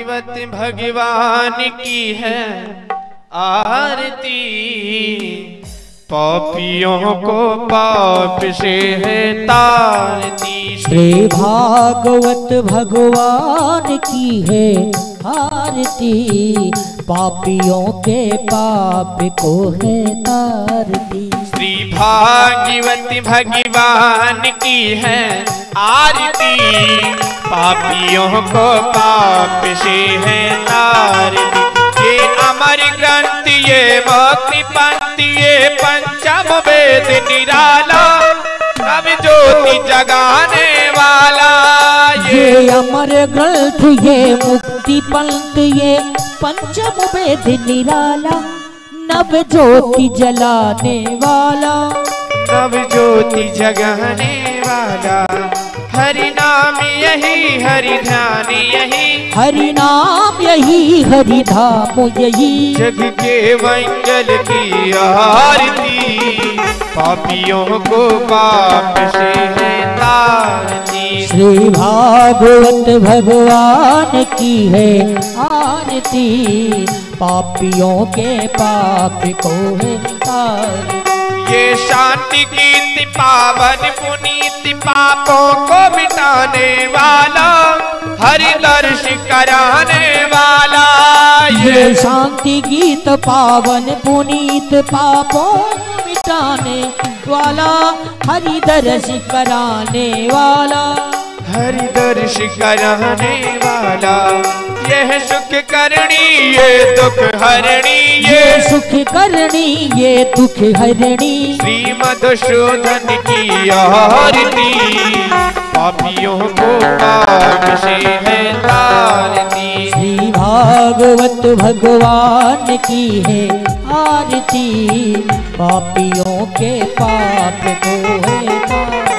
भागवत भगवान की है आरती, पापियों को पाप से है तारती। श्री भागवत भगवान की है आरती, पापियों के पाप को है तारती। श्री भागवत भगवान की है आरती, पापियों को पाप से है तारती। ये अमर ग्रंथ ये भक्ति पंक्ति ये पंचम वेद निराला, नव ज्योति जगाने वाला। ये अमर ग्रंथ ये मुक्ति पंथ ये पंचम वेद निराला, नव ज्योति जलाने वाला। नव ज्योति जगाने वाला, हरि नाम यही हरि ध्यान यही, हरि नाम यही हरि धाम यही। जग के मंगल की आरती, पापियों को पाप से है तारती। श्री भागवत भगवान की है आरती, पापियों के पाप को है तारती। ये शांति गीत पावन पुनीत, पापों को मिटाने वाला, हरि दर्श कराने वाला। ये शांति गीत पावन पुनीत, पापों को मिटाने वाला, हरि दर्श कराने वाला। हरि दर्श कराने वाला, यह सुख करणी ये दुख हरणी, ये सुख करणी ये दुख हरणी। श्री मधुसूदन की आरती, पापियों को पाप से है तारती। श्री भागवत भगवान की है आरती, पापियों के पाप को है तारती।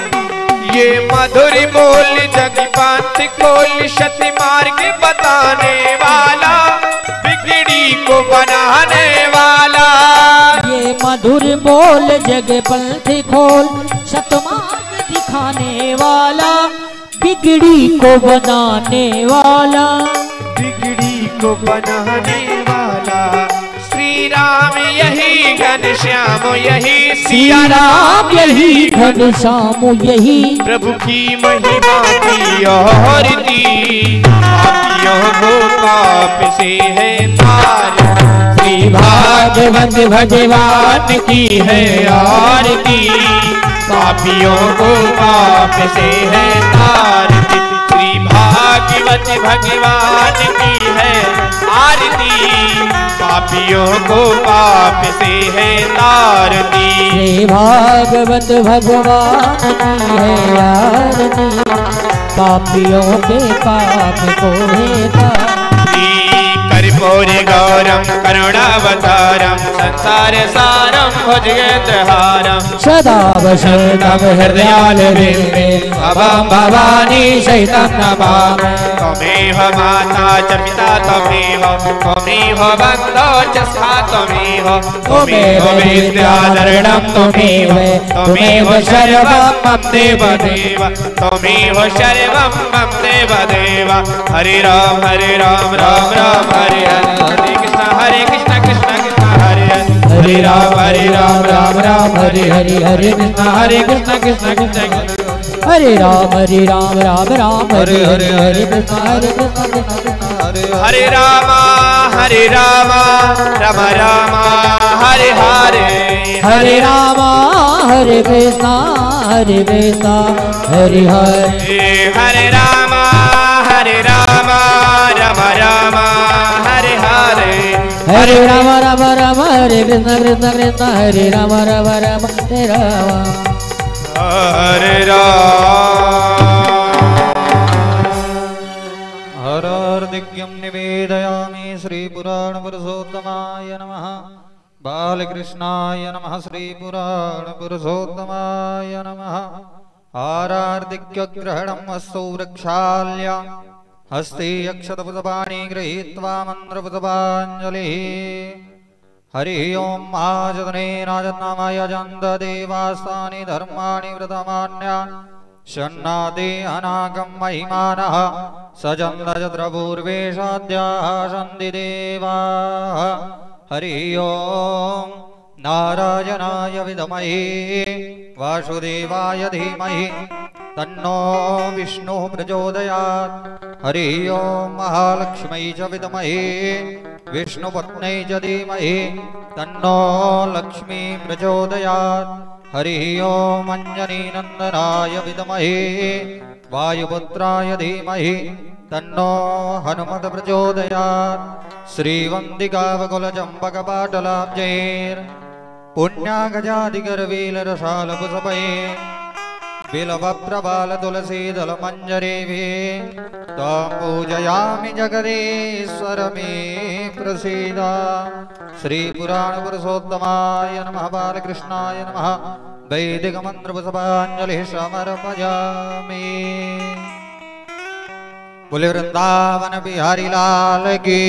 ये मधुर बोल जगपांत खोल, सत्य मार्ग बताने वाला, बिगड़ी को बनाने वाला। ये मधुर बोल जगपंथ खोल, सतमार्ग दिखाने वाला, बिगड़ी को बनाने वाला। बिगड़ी को बनाने वाला, श्री राम यही घनश्याम यही, सिया राम यही घनश्याम यही। प्रभु की महिमा की आरती, पापियों को पाप से है तारती। श्री भागवत भगवान की है आरती, पापियों को पाप से है तारती। श्री भागवत भगवान की है आरती, पापियों को पाप से है तारती। श्री भागवत भगवान की है आरती, पापियों के पाप को है तारती। कर्पूर गौरम करुणावतारम, संसार सारम भुजगेन्द्रहारम, सदा वसंतम हृदयालये भवं भवानी सहितं नमामि। त्वमेव माता च पिता त्वमेव, त्वमेव बन्धो च सखा त्वमेव, त्वमेव विद्याधरणं त्वमेव, त्वमेव सर्वं मम देव देव, त्वमेव सर्वं मम देव देव। हरे राम राम राम हरे हरे, हरे कृष्ण कृष्ण हरे हरे, हरे राम राम हरे हरे, हरे कृष्ण कृष्ण कृष्ण हरे राम राम हरे हरे, हरे कृष्ण हरे राम राम हरे हरे, हरे राम हरे कृष्ण हरे हरे, हरे राम राम राम हरे हरे, हरे राम हरे कृष्ण कृष्ण हरे राम हरे राम। हरे राम। हर हरदिज्ञं निवेदयामि श्रीपुराणपुरुषोत्तमाय नमः, बालकृष्णाय नमः, श्रीपुराणपुरुषोत्तमाय नमः। आरार्दिज्ञग्रहणम् अस्तु वृक्षाल्या, हस्ते अक्षतपुष्पाणि गृहीत्वा मन्त्रपुष्पाञ्जलिः। हरि ओं आजतने राजन्नामाय जन्द देवास्तानि धर्माणि व्रतमान्या, शन्नादे अनागम महिमानः सजन्दजद्रपूर्वेशाद्याः सन्ति देवाः हरि ओम नारायणाय विद्महे वासुदेवाय धीमहि तन्नो विष्णु प्रचोदयात् हरि ओम महालक्ष्मी च विद्महे विष्णुपत्न्यै च धीमहि तन्नो लक्ष्मी प्रचोदयात् हरि ओम अंजनीनंदनाय विद्महे वायुपुत्राय धीमहि तन्नो हनुमत प्रचोदयात् श्रीवन्दिकावकुलचम्पकपाटलाब्जैर् पुण्यागजादिगर्वीलरसालपुष्पैः बिल्वप्रबालतुलसीदलमञ्जरीभिः त्वां पूजयामि जगदीश्वर मे प्रसीद श्रीपुराणपुरुषोत्तमाय नमः बालकृष्णाय नमः वैदिकमन्त्रपुष्पाञ्जलिः समर्पयामि। बोले वृंदावन बिहारी लाल की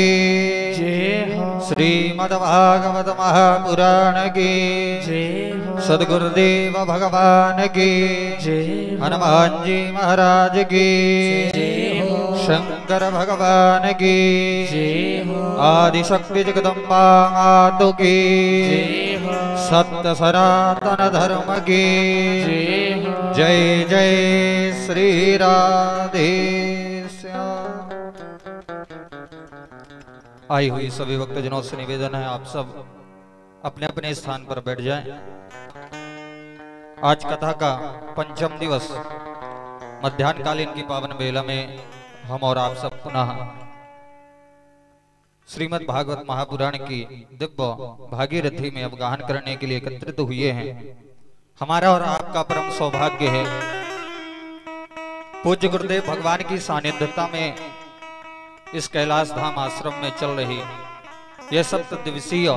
श्रीमद्भागवत महापुराण की सद्गुरुदेव भगवान की हनुमान जी महाराज की शंकर भगवान की आदिशक्ति जगदम्बा मातु की सत्य सनातन धर्म की जय जय श्री राधे। आई हुई सभी भक्तजनों से निवेदन है आप सब अपने अपने स्थान पर बैठ जाएं। आज कथा का पंचम दिवस मध्याह्नकालीन की पावन बेला में हम और आप सब पुनः श्रीमद् भागवत महापुराण की दिव्य भागीरथी में अवगाहन करने के लिए एकत्रित हुए हैं। हमारा और आपका परम सौभाग्य है पूज्य गुरुदेव भगवान की सानिध्यता में इस कैलाश धाम आश्रम में चल रही यह सप्त दिवसीय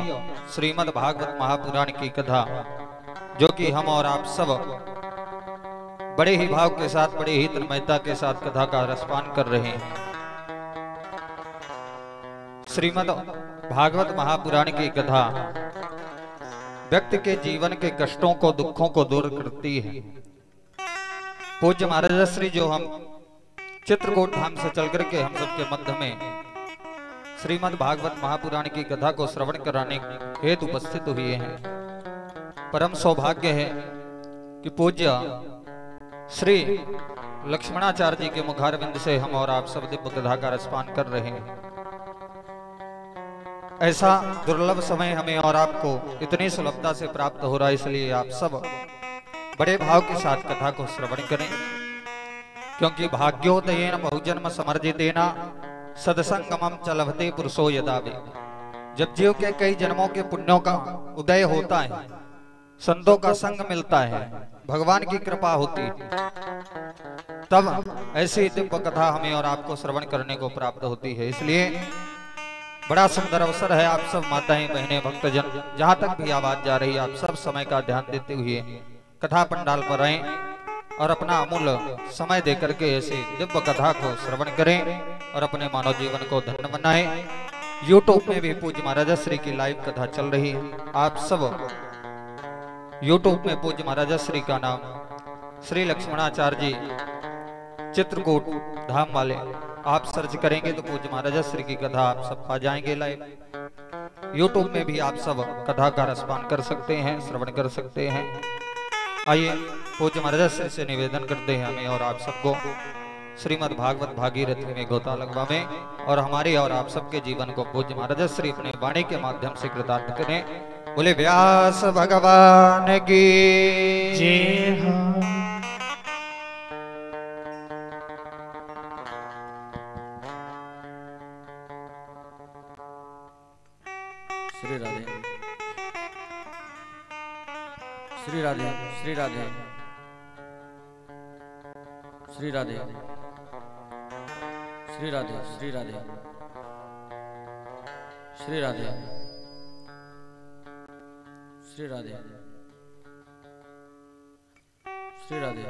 श्रीमद् भागवत महापुराण की कथा, जो कि हम और आप सब बड़े ही भाव के साथ, बड़े ही तन्मयता के साथ कथा का रसपान कर रहे हैं। श्रीमद् भागवत महापुराण की कथा व्यक्ति के जीवन के कष्टों को, दुखों को दूर करती है। पूज्य महाराज श्री जो हम चित्रकूट धाम से चल करके हम सबके मध्य में श्रीमद् भागवत महापुराण की कथा को श्रवण कराने हेतु उपस्थित हुए हैं। परम सौभाग्य है कि पूज्य श्री लक्ष्मणाचार्य जी के मुखारविंद से हम और आप सब दिव्य कथा का रसपान कर रहे हैं। ऐसा दुर्लभ समय हमें और आपको इतनी सुलभता से प्राप्त हो रहा है, इसलिए आप सब बड़े भाव के साथ कथा को श्रवण करें, क्योंकि भाग्योदयेन बहुजन्म समर्जितेन सदसंगमम च लभते पुरुषो यदा वे। जब जीव के कई जन्मों के पुण्यों का उदय होता है, संतों का संग मिलता है, भगवान की कृपा होती है, तब ऐसी दिव्य कथा हमें और आपको श्रवण करने को प्राप्त होती है। इसलिए बड़ा सुंदर अवसर है। आप सब माताएं, बहनें, भक्तजन, जहां तक भी आवाज जा रही है, आप सब समय का ध्यान देते हुए कथा पंडाल पर रहें और अपना अमूल्य समय देकर के ऐसे दिव्य कथा को श्रवण करें और अपने मानव जीवन को धन्य बनाएं। यूट्यूब में भी पूज्य महाराज श्री की लाइव कथा चल रही है। आप सब यूट्यूब में पूज्य महाराज श्री का नाम श्री लक्ष्मणाचार्य जी चित्रकूट धाम वाले आप सर्च करेंगे तो पूज्य महाराज श्री की कथा आप सब पा जाएंगे लाइव। यूट्यूब में भी आप सब कथा का रसपान कर सकते हैं, श्रवण कर सकते हैं। आइए पूज्य महाराज श्री से निवेदन करते हैं हमें और आप सबको श्रीमद् भागवत भागीरथी में गोता लगवावे और हमारे और आप सबके जीवन को पूज्य महाराज श्री अपने वाणी के माध्यम से कृतार्थ करें। बोले व्यास भगवान की जय हो। श्री राधे, श्री राधे, श्री राधे, श्री राधे, श्री राधे, श्री राधे, श्री राधे, श्री राधे, श्री राधे।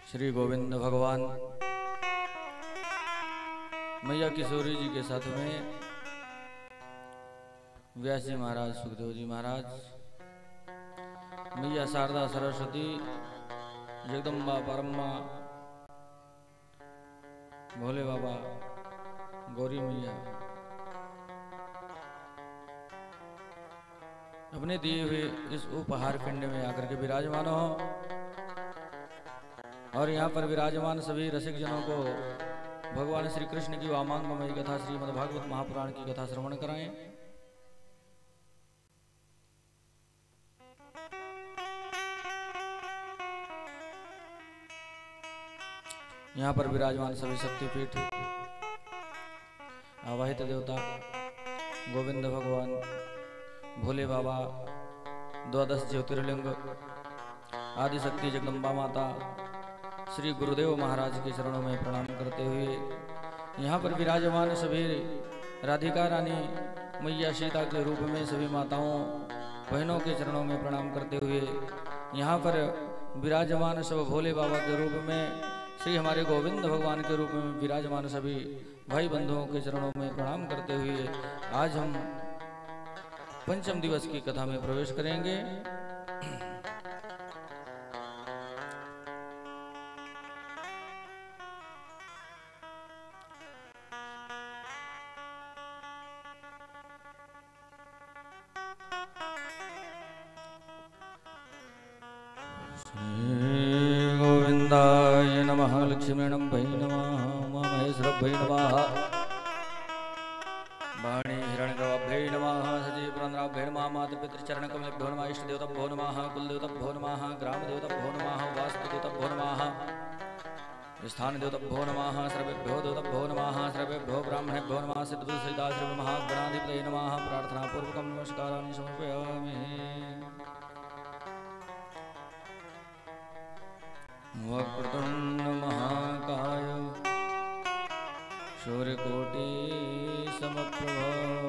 श्री गोविंद भगवान मैया किशोरी जी के साथ में व्यास जी महाराज, सुखदेव जी महाराज, मैया शारदा सरस्वती, जगदम्बा परम्बा, भोले बाबा, गौरी मैया अपने दिए हुए इस उपहार पिंड में आकर के विराजमान हो और यहाँ पर विराजमान सभी रसिक जनों को भगवान श्री कृष्ण की वामांगमयी कथा श्रीमद् भागवत महापुराण की कथा श्रवण कराएं। यहाँ पर विराजमान सभी शक्तिपीठ, आवाहित देवता, गोविंद भगवान, भोले बाबा, द्वादश ज्योतिर्लिंग, आदि शक्ति जगदम्बा माता, श्री गुरुदेव महाराज के चरणों में प्रणाम करते हुए यहाँ पर विराजमान सभी राधिका रानी मैया सीता के रूप में सभी माताओं बहनों के चरणों में प्रणाम करते हुए यहाँ पर विराजमान सब भोले बाबा के रूप में श्री हमारे गोविंद भगवान के रूप में विराजमान सभी भाई बंधुओं के चरणों में प्रणाम करते हुए आज हम पंचम दिवस की कथा में प्रवेश करेंगे। गोविंदाय नमः, लक्ष्मीणं भै नमः, महेश्वरभ्यै नमः, वाणी हिरण्यगर्भाभ्यै नमः, सजीवपुरन्द्राभ्यै नमः, मातृपितृचरणकमलेभ्यो नमः, इष्टदेवताभ्यो नमः, कुलदेवताभ्यो नमः, ग्रामदेवताभ्यो नमः, वास्तुदेवताभ्यो नमः, स्थानदेवताभ्यो नमः, सर्वेभ्यो देवताभ्यो नमः, सर्वेभ्यो ब्राह्मणेभ्यो नमः, सिद्धबुद्धसिद्धाश्रय महागणाधिपतये नमः। प्रार्थनापूर्वकं नमस्काराणि समर्पयामि। वक्रतुंड महाकाय सूर्यकोटि समप्रभ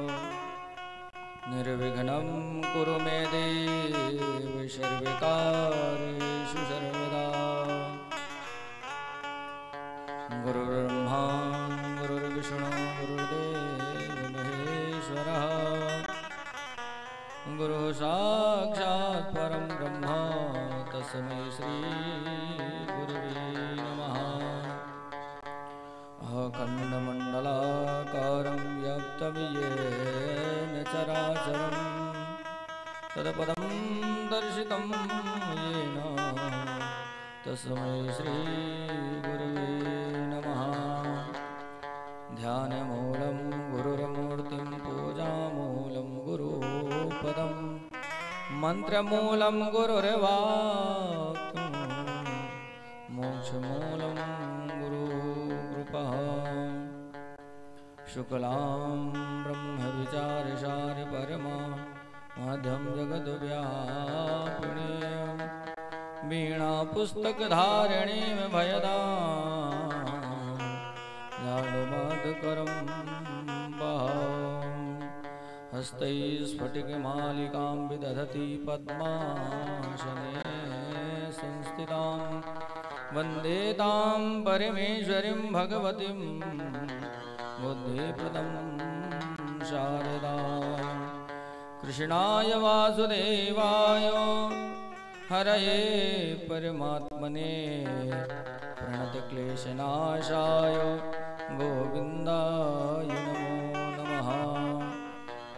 निर्विघ्नं कुरु मे देव सर्वकार्येषु सर्वदा। गुरुर्ब्रह्मा गुरुर्विष्णु गुरुर्देव महेश्वरः, गुरु साक्षात् परं ब्रह्म तस्मै श्री अखण्डमण्डलाकारं व्याप्तमियेन चराचरं तत्पदं दर्शितं येन तस्मै श्रीगुरुवे नमः। ध्यानमूलं गुरुर्मूर्तिं, पूजामूलं गुरुपदं, मन्त्रमूलं गुरुर्वाक्यं, मोक्षमूलं शुक्लां ब्रह्मविचारसारि परमा मध्यं जगद्व्यापिनीं, वीणापुस्तकधारिणीं भयदां लाडुमधुकरं वहां। हस्तैः स्फटिकमालिकां विदधति पद्मासने संस्थितां, वन्दे तां परमेश्वरीं भगवतीं बुद्धिप्रदं शारदां। कृष्णाय वासुदेवाय हरये परमात्मने प्रणतक्लेशनाशाय गोविन्दाय नमो नमः।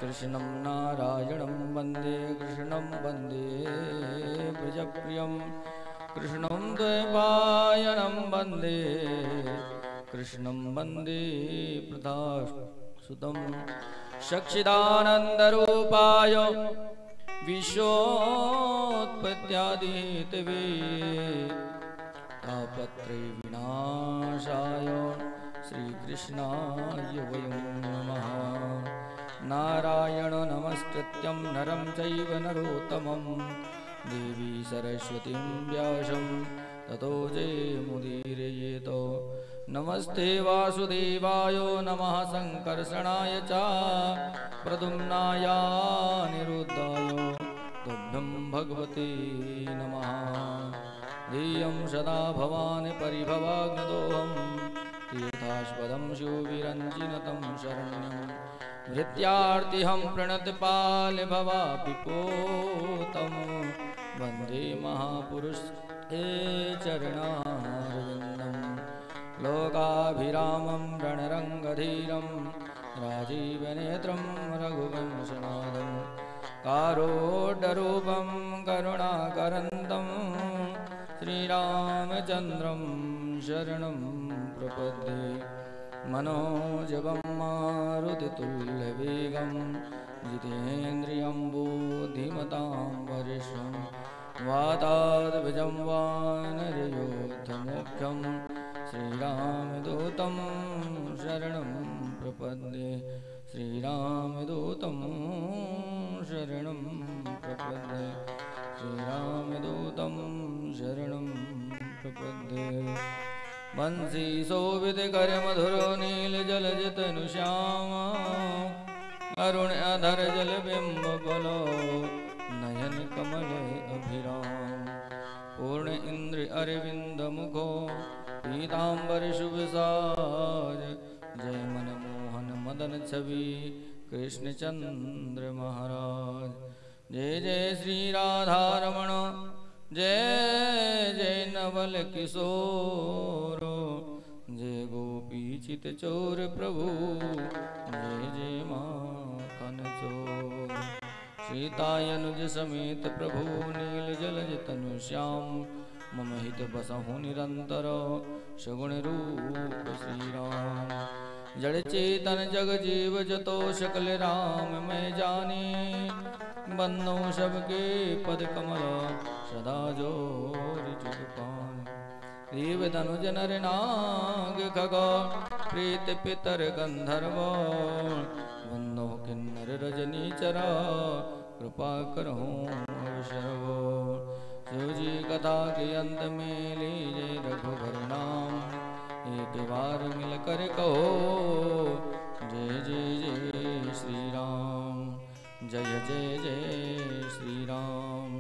कृष्णं नारायणं वन्दे, कृष्णं वन्दे ब्रजप्रियं, कृष्णं द्वैपायनं वन्दे, कृष्णं वन्दे प्रदासुतं। सच्चिदानन्दरूपाय विश्वोत्पत्त्यादिहेतवे तापत्रयविनाशाय श्रीकृष्णाय वयं नमः। नारायणो नमस्कृत्यं नरं चैव नरोत्तमं, देवी सरस्वतीं व्यासं ततो जयमुदीरयेत। नमस्ते वासुदेवाय नमः संकर्षणाय च प्रद्युम्नाय निरुद्धाय तुभ्यं भगवते नमः। ध्येयं सदा भवान् परिभवाग्नदोहं तीर्था शङ्कास्पदं शिवविरञ्जिनतं शरण्यं भृत्यार्तिहं प्रणतपालभवापिपोतं वन्दे महापुरुषे चरणारविन्दं लोकाभिरामं रणरङ्गधीरं राजीवनेत्रं रघुवंशनाथं कारोड्डरूपं करुणाकरन्दं श्रीरामचन्द्रं शरणं प्रपद्ये मनोजवं मारुतितुल्यवेगं जितेन्द्रियं बुद्धिमतां वरिष्ठं वातात्मजं वानरयोद्धमुख्यं श्रीरामदूतं शरणं प्रपद्ये श्रीरामदूतं शरणं प्रपद्ये श्रीरामदूतं शरणं प्रपद्ये बंसी शोभित कर मधुरो नील जल जतनुश्यामा अरुण अधर जल बिंब बलो नयन कमल अभिराम पूर्ण इंद्र अरविंद मुखो पीतांबर शुभ साज जय मनमोहन मदन छवि कृष्ण चंद्र महाराज जय जय श्री राधा रमण जय जय नवल किशोर जय गोपी चित चोर प्रभु जय जय माखन चोर सीतायनुज समेत प्रभु नील जलज तनु श्याम मम हित बसहु निरंतर सगुण रूप श्री राम जड़ चेतन जग जीव जतो सकल राम मैं जानी बंदो सबके पद कमल सदा जोर जुग पान देव धनुज नर नाग खग प्रेत पितर गंधर्व बंदो किन्नर रजनी चरा कृपा करहु अवसरवो शिव जी कथा के अंत में लीजे रघुवर नाम एक बार मिल कर कहो जय जय जय श्री राम जय जय जय श्री राम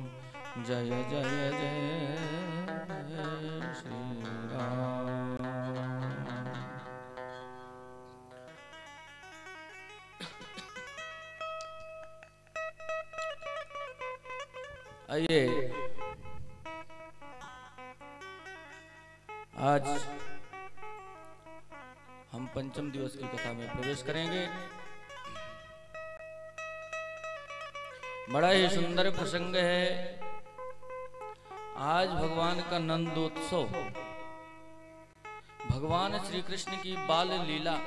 जय जय जय श्री राम। आइए आज हम पंचम दिवस की कथा में प्रवेश करेंगे। बड़ा ही सुंदर प्रसंग है। आज भगवान का नंदोत्सव, भगवान श्री कृष्ण की बाल लीला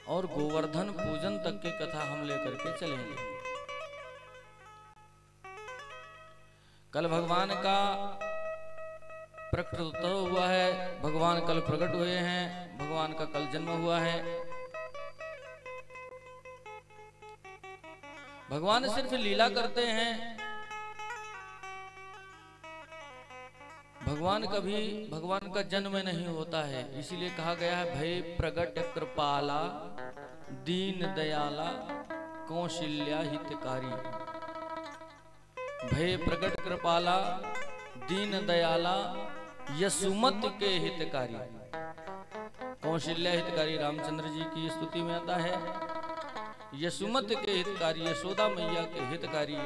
और गोवर्धन पूजन तक की कथा हम लेकर के चलेंगे। कल भगवान का प्रकटोत्सव हुआ है, भगवान कल प्रकट हुए हैं, भगवान का कल जन्म हुआ है। भगवान सिर्फ लीला करते हैं, भगवान कभी भगवान का जन्म नहीं होता है। इसीलिए कहा गया है भय प्रगट कृपाला दीन दयाला कौशल्या हितकारी। भय प्रगट कृपाला दीन दयाला यशुमत के हितकारी। कौशल्या हितकारी रामचंद्र जी की स्तुति में आता है। यशुमत के हितकारी यशोदा मैया के हितकारी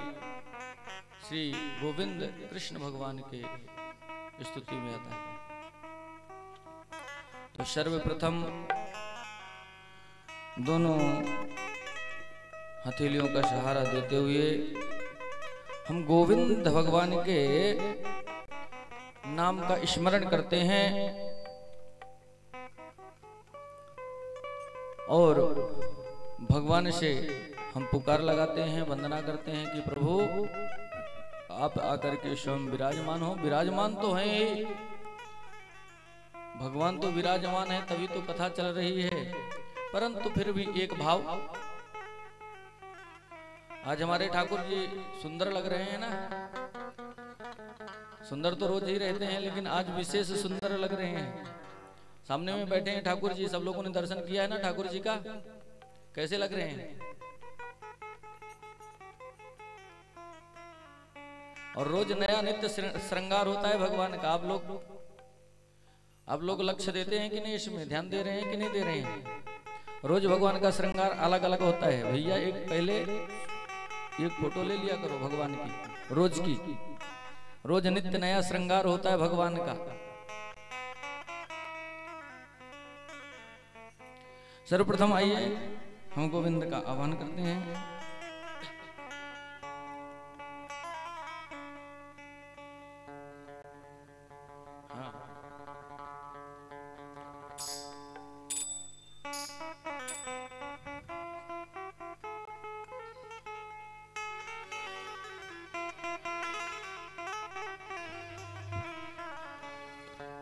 श्री गोविंद कृष्ण भगवान के स्तुति में आता है। तो सर्वप्रथम दोनों हथेलियों का सहारा देते हुए हम गोविंद भगवान के नाम का स्मरण करते हैं और भगवान से हम पुकार लगाते हैं, वंदना करते हैं कि प्रभु आप आकर के स्वयं विराजमान हो। विराजमान तो हैं, भगवान तो विराजमान है, तभी तो कथा चल रही है। परंतु फिर भी एक भाव, आज हमारे ठाकुर जी सुंदर लग रहे हैं ना। सुंदर तो रोज ही रहते हैं, लेकिन आज विशेष सुंदर लग रहे हैं। सामने में बैठे हैं ठाकुर जी, सब लोगों ने दर्शन किया है ना ठाकुर जी का। कैसे लग रहे हैं? और रोज नया नित्य श्रृंगार होता है भगवान का। आप लोग आप लोग लक्ष्य देते हैं कि नहीं, इसमें ध्यान दे रहे हैं कि नहीं दे रहे हैं? रोज भगवान का श्रृंगार अलग अलग होता है भैया। एक पहले एक फोटो ले लिया करो भगवान की, रोज की। रोज नित्य नया श्रृंगार होता है भगवान का। सर्वप्रथम आइए हम गोविंद का आह्वान करते हैं।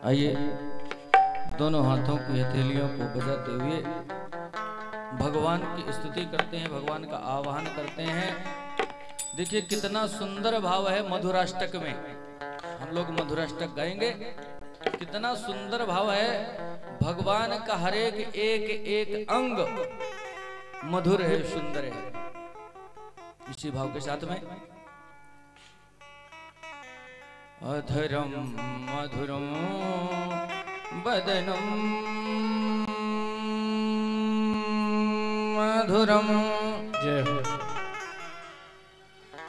आइए दोनों हाथों की हथेलियों को बजाते हुए भगवान की स्तुति करते हैं, भगवान का आह्वान करते हैं। देखिए कितना सुंदर भाव है मधुराष्टक में। हम लोग मधुराष्टक गाएंगे। कितना सुंदर भाव है। भगवान का हर एक एक अंग मधुर है, सुंदर है। इसी भाव के साथ में अधरम मधुरम बदनम मधुरम जय हो।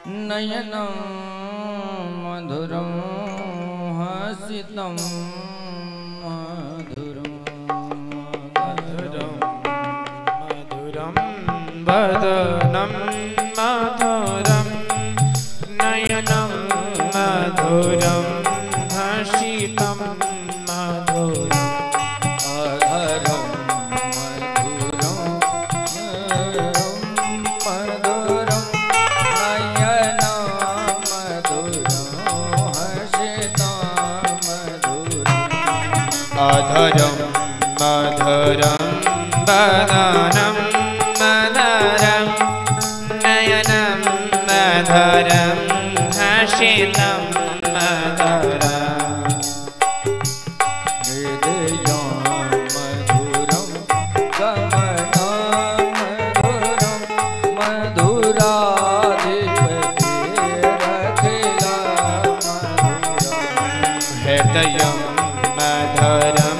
नयनम मधुरम हसितम मधुरम मधुरम मधुरम बदनम मधुरम नयनम मधुरम हसितम मधुरम अधरम मधुरम मधुरम नयनम मधुरम हसितम मधुरम अधरम मधुरम बदनम मधुरम नयनम मधुरम हसितम मधुरम हृदयं मधुरं गमनं मधुरं मधुराधिपतिरखिलं मधुरम् हृदयं मधुरं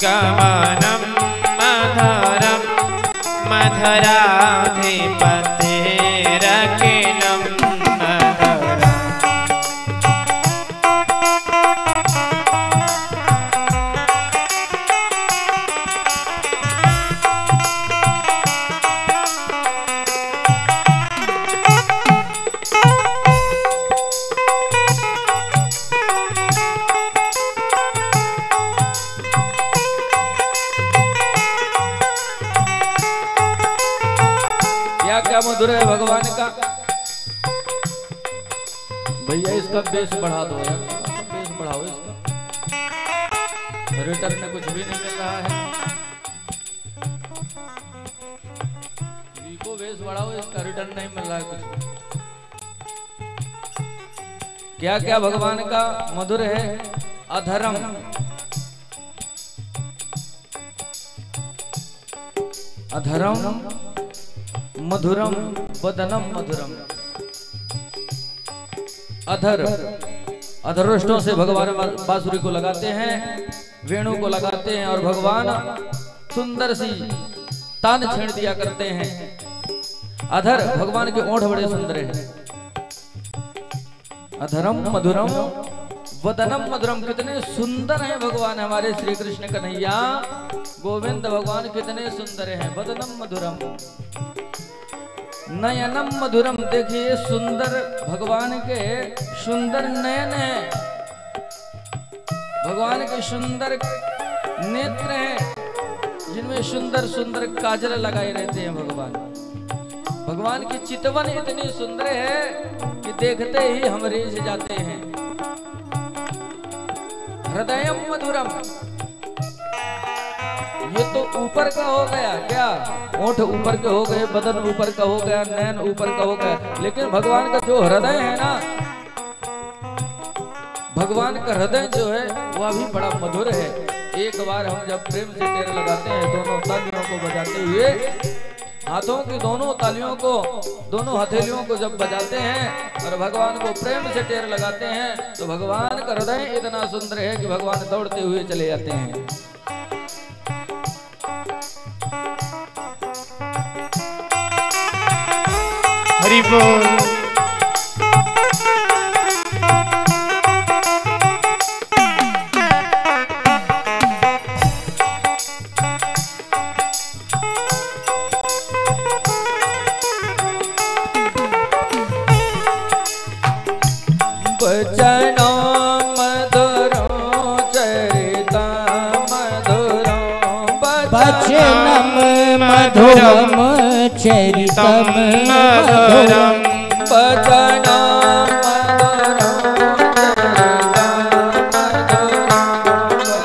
गमनं मधुरं मधुराधिपतिरखिलं मधुरम्। क्या क्या मधुर है भगवान का। भैया इसका बेस बढ़ा दो यार, बेस बढ़ाओ इसका। रिटर्न में कुछ भी नहीं मिल रहा है। को बेस बढ़ाओ, इसका रिटर्न नहीं मिल रहा है कुछ। क्या क्या भगवान का मधुर है। अधरम अधरम मधुरम वदनम मधुरम। अधर अधरोष्टों से भगवान बांसुरी को लगाते हैं, वेणु को लगाते हैं और भगवान सुंदर सी तान छेड़ दिया करते हैं। अधर भगवान के ओंठ बड़े सुंदर हैं। अधरम मधुरम वदनम मधुरम। कितने सुंदर हैं भगवान हमारे श्री कृष्ण कन्हैया गोविंद भगवान कितने सुंदर हैं। वदनम मधुरम नयनम मधुरम। देखिए सुंदर भगवान के सुंदर नयन हैं, भगवान के सुंदर नेत्र हैं जिनमें सुंदर सुंदर काजल लगाए रहते हैं। भगवान की चितवन इतनी सुंदर है कि देखते ही हम रीझ जाते हैं। हृदयम मधुरम। ये तो ऊपर का हो गया, क्या ओंठ ऊपर के हो गए, बदन ऊपर का हो गया, नैन ऊपर का हो गया, लेकिन भगवान का जो हृदय है ना, भगवान का हृदय जो है वह भी बड़ा मधुर है। एक बार हम जब प्रेम से टेर लगाते हैं दोनों तालियों को बजाते हुए, हाथों की दोनों तालियों को, दोनों हथेलियों को जब बजाते हैं और भगवान को प्रेम से टेर लगाते हैं तो भगवान का हृदय इतना सुंदर है कि भगवान दौड़ते हुए चले जाते हैं। हरि बोल। मधुरम चरितम मधुरम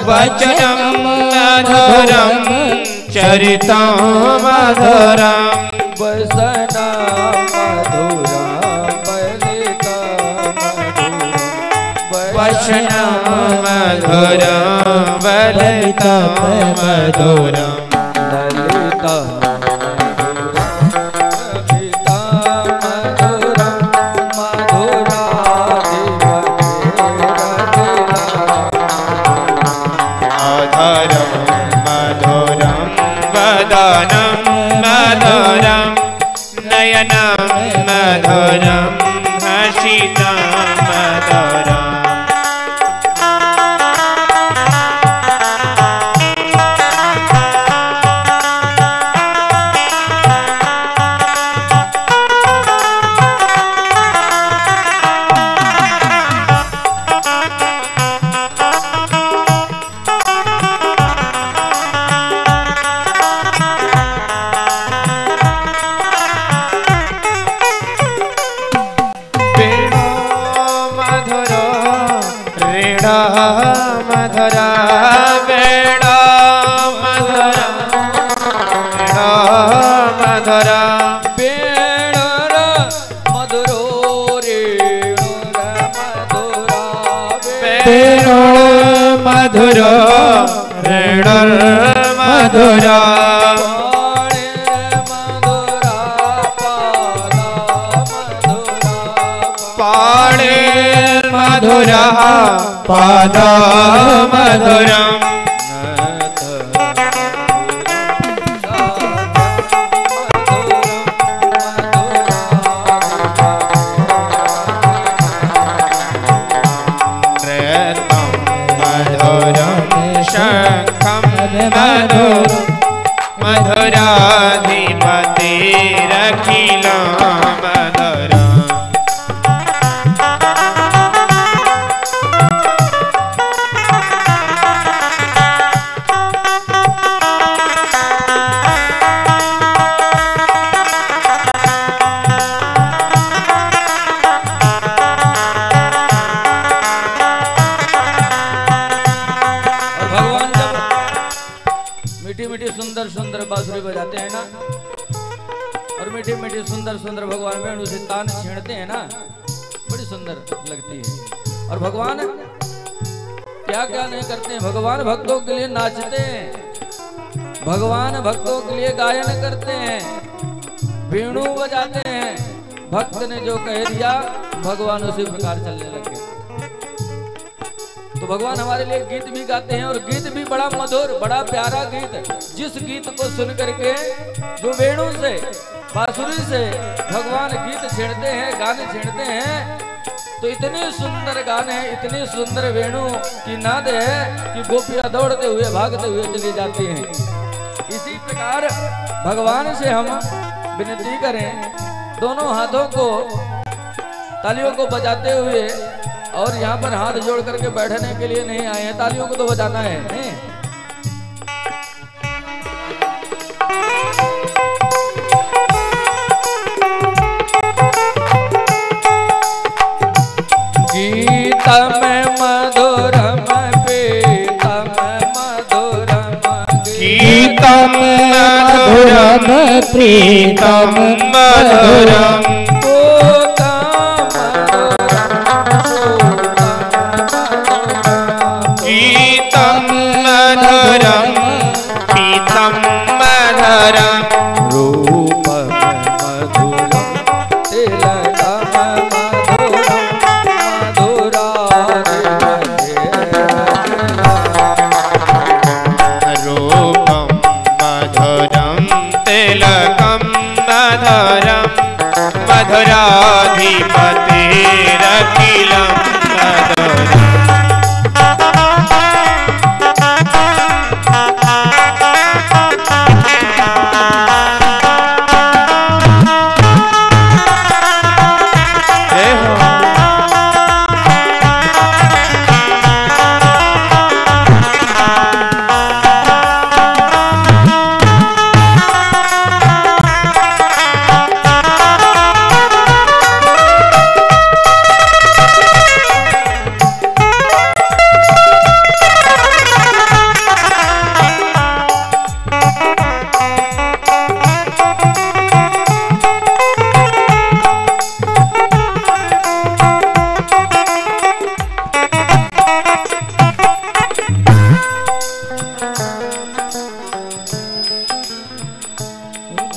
वचनम मधुरम चरितम मधुरम वसना वचनम मधुरम ललितम मधुरम मधुरम नयनम मधुरम हसितम मधुरम मधुरा बेड़ा मधुरा मधुरा बेड़ा मधुरो बेड़ो मधुरो रेणुर मधुरा पाड़े मधुरा पाद मधुरम नृत्यं मधुरम शंखं मधुरम मधुराधिपतिरखिलं मधुरम् सुंदर सुंदर बांसुरी बजाते हैं ना, और मीठी मीठी सुंदर सुंदर भगवान वेणु से तान छेड़ते हैं ना, बड़ी सुंदर लगती है। और भगवान क्या क्या नहीं करते हैं, भगवान भक्तों के लिए नाचते हैं, भगवान भक्तों के लिए गायन करते हैं, वेणु बजाते हैं। भक्त ने जो कह दिया भगवान उसी प्रकार चलने लगे। तो भगवान हमारे लिए गीत भी गाते हैं, और गीत भी बड़ा मधुर, बड़ा प्यारा गीत, जिस गीत को सुन करके जो वेणु से बांसुरी से भगवान गीत छेड़ते हैं, गाने छेड़ते हैं, तो इतने सुंदर गाने, इतनी सुंदर वेणु की नाद है कि गोपियां दौड़ते हुए भागते हुए चली जाती हैं। इसी प्रकार भगवान से हम विनती करें, दोनों हाथों को तालियों को बजाते हुए, और यहाँ पर हाथ जोड़ करके बैठने के लिए नहीं आए हैं, तालियों को तो बजाना है। गीतम मधुरम प्रीतम मधुरम गीतम मधुरम प्रीतम मधुरम गीतम मधुरम प्रीतम मधुरम रूप मधुराधिपतिरखिलं मधुरम्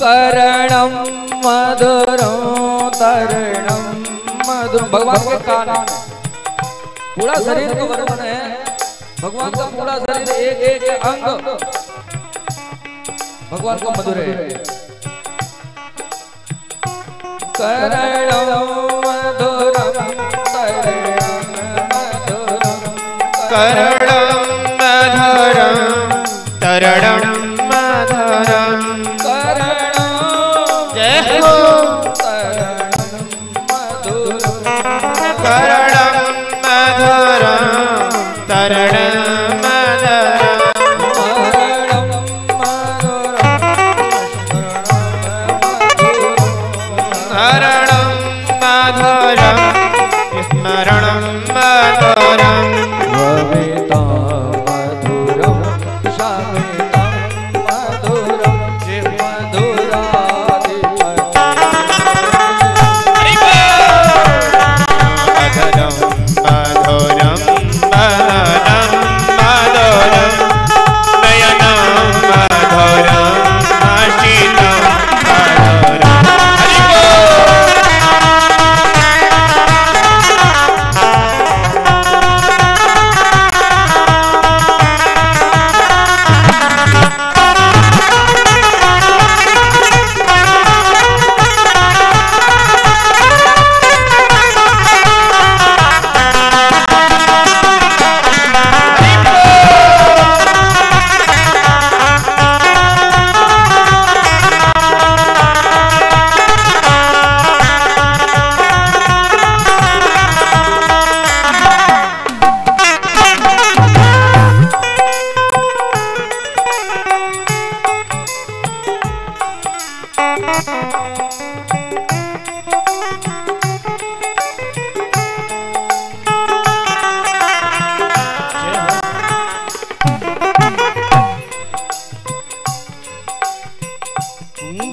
करणम मधुरम तरणम मधुर। भगवान के कान पूरा शरीर का वर्णन है। भगवान का पूरा शरीर एक एक अंग भगवान को मधुर है। करणम मधुरम तरणम मधुरम करणं मधुरं तरणं मधुरं जय हो करणं मधुरं तरणं मधुरं हरणं मधुरं स्मरणं मधुरं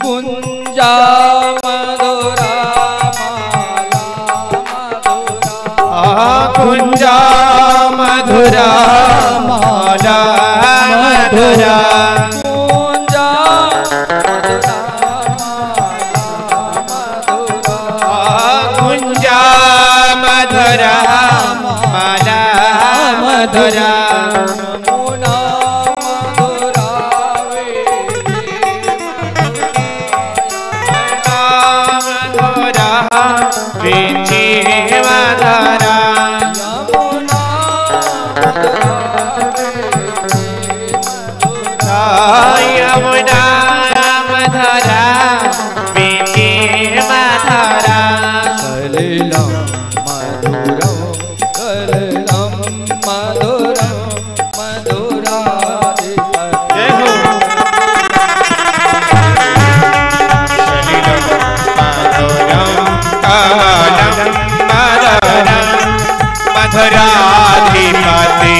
गुंजा मधुरा माला मधुरा कुंजा मधुरा माला मधुरा गुंजा कुंजा मधुरा माला मधुरा यमुना मधुरा बीची मधुरा कलिलम मधुरम कलिलम मधुरम मधुरा जय हो कलिलम मधुरम कालम मधुरम मधुराधिपति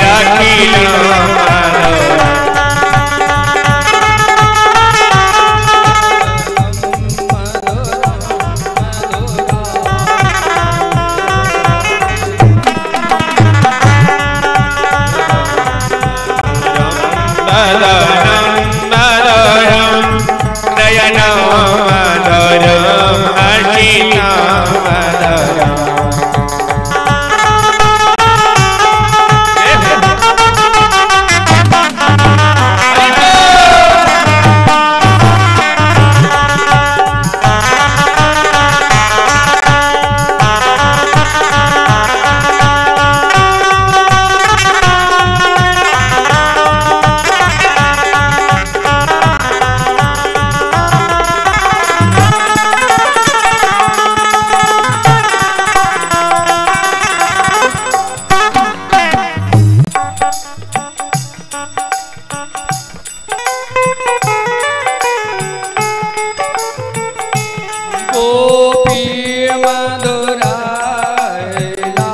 रखिलं मधुरम मधुरा लीला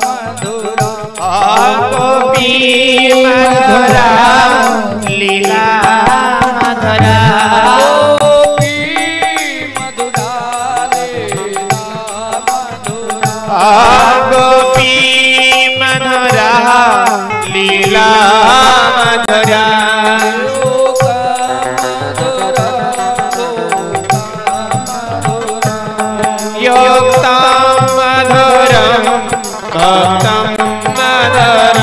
मधुरा गोपी मधुरा लीला मधुरा गोपी मधुरा लीला मधुरा गोपी मधुरा लीला मधुरा योक्तं मधुरं भक्तं मधुरं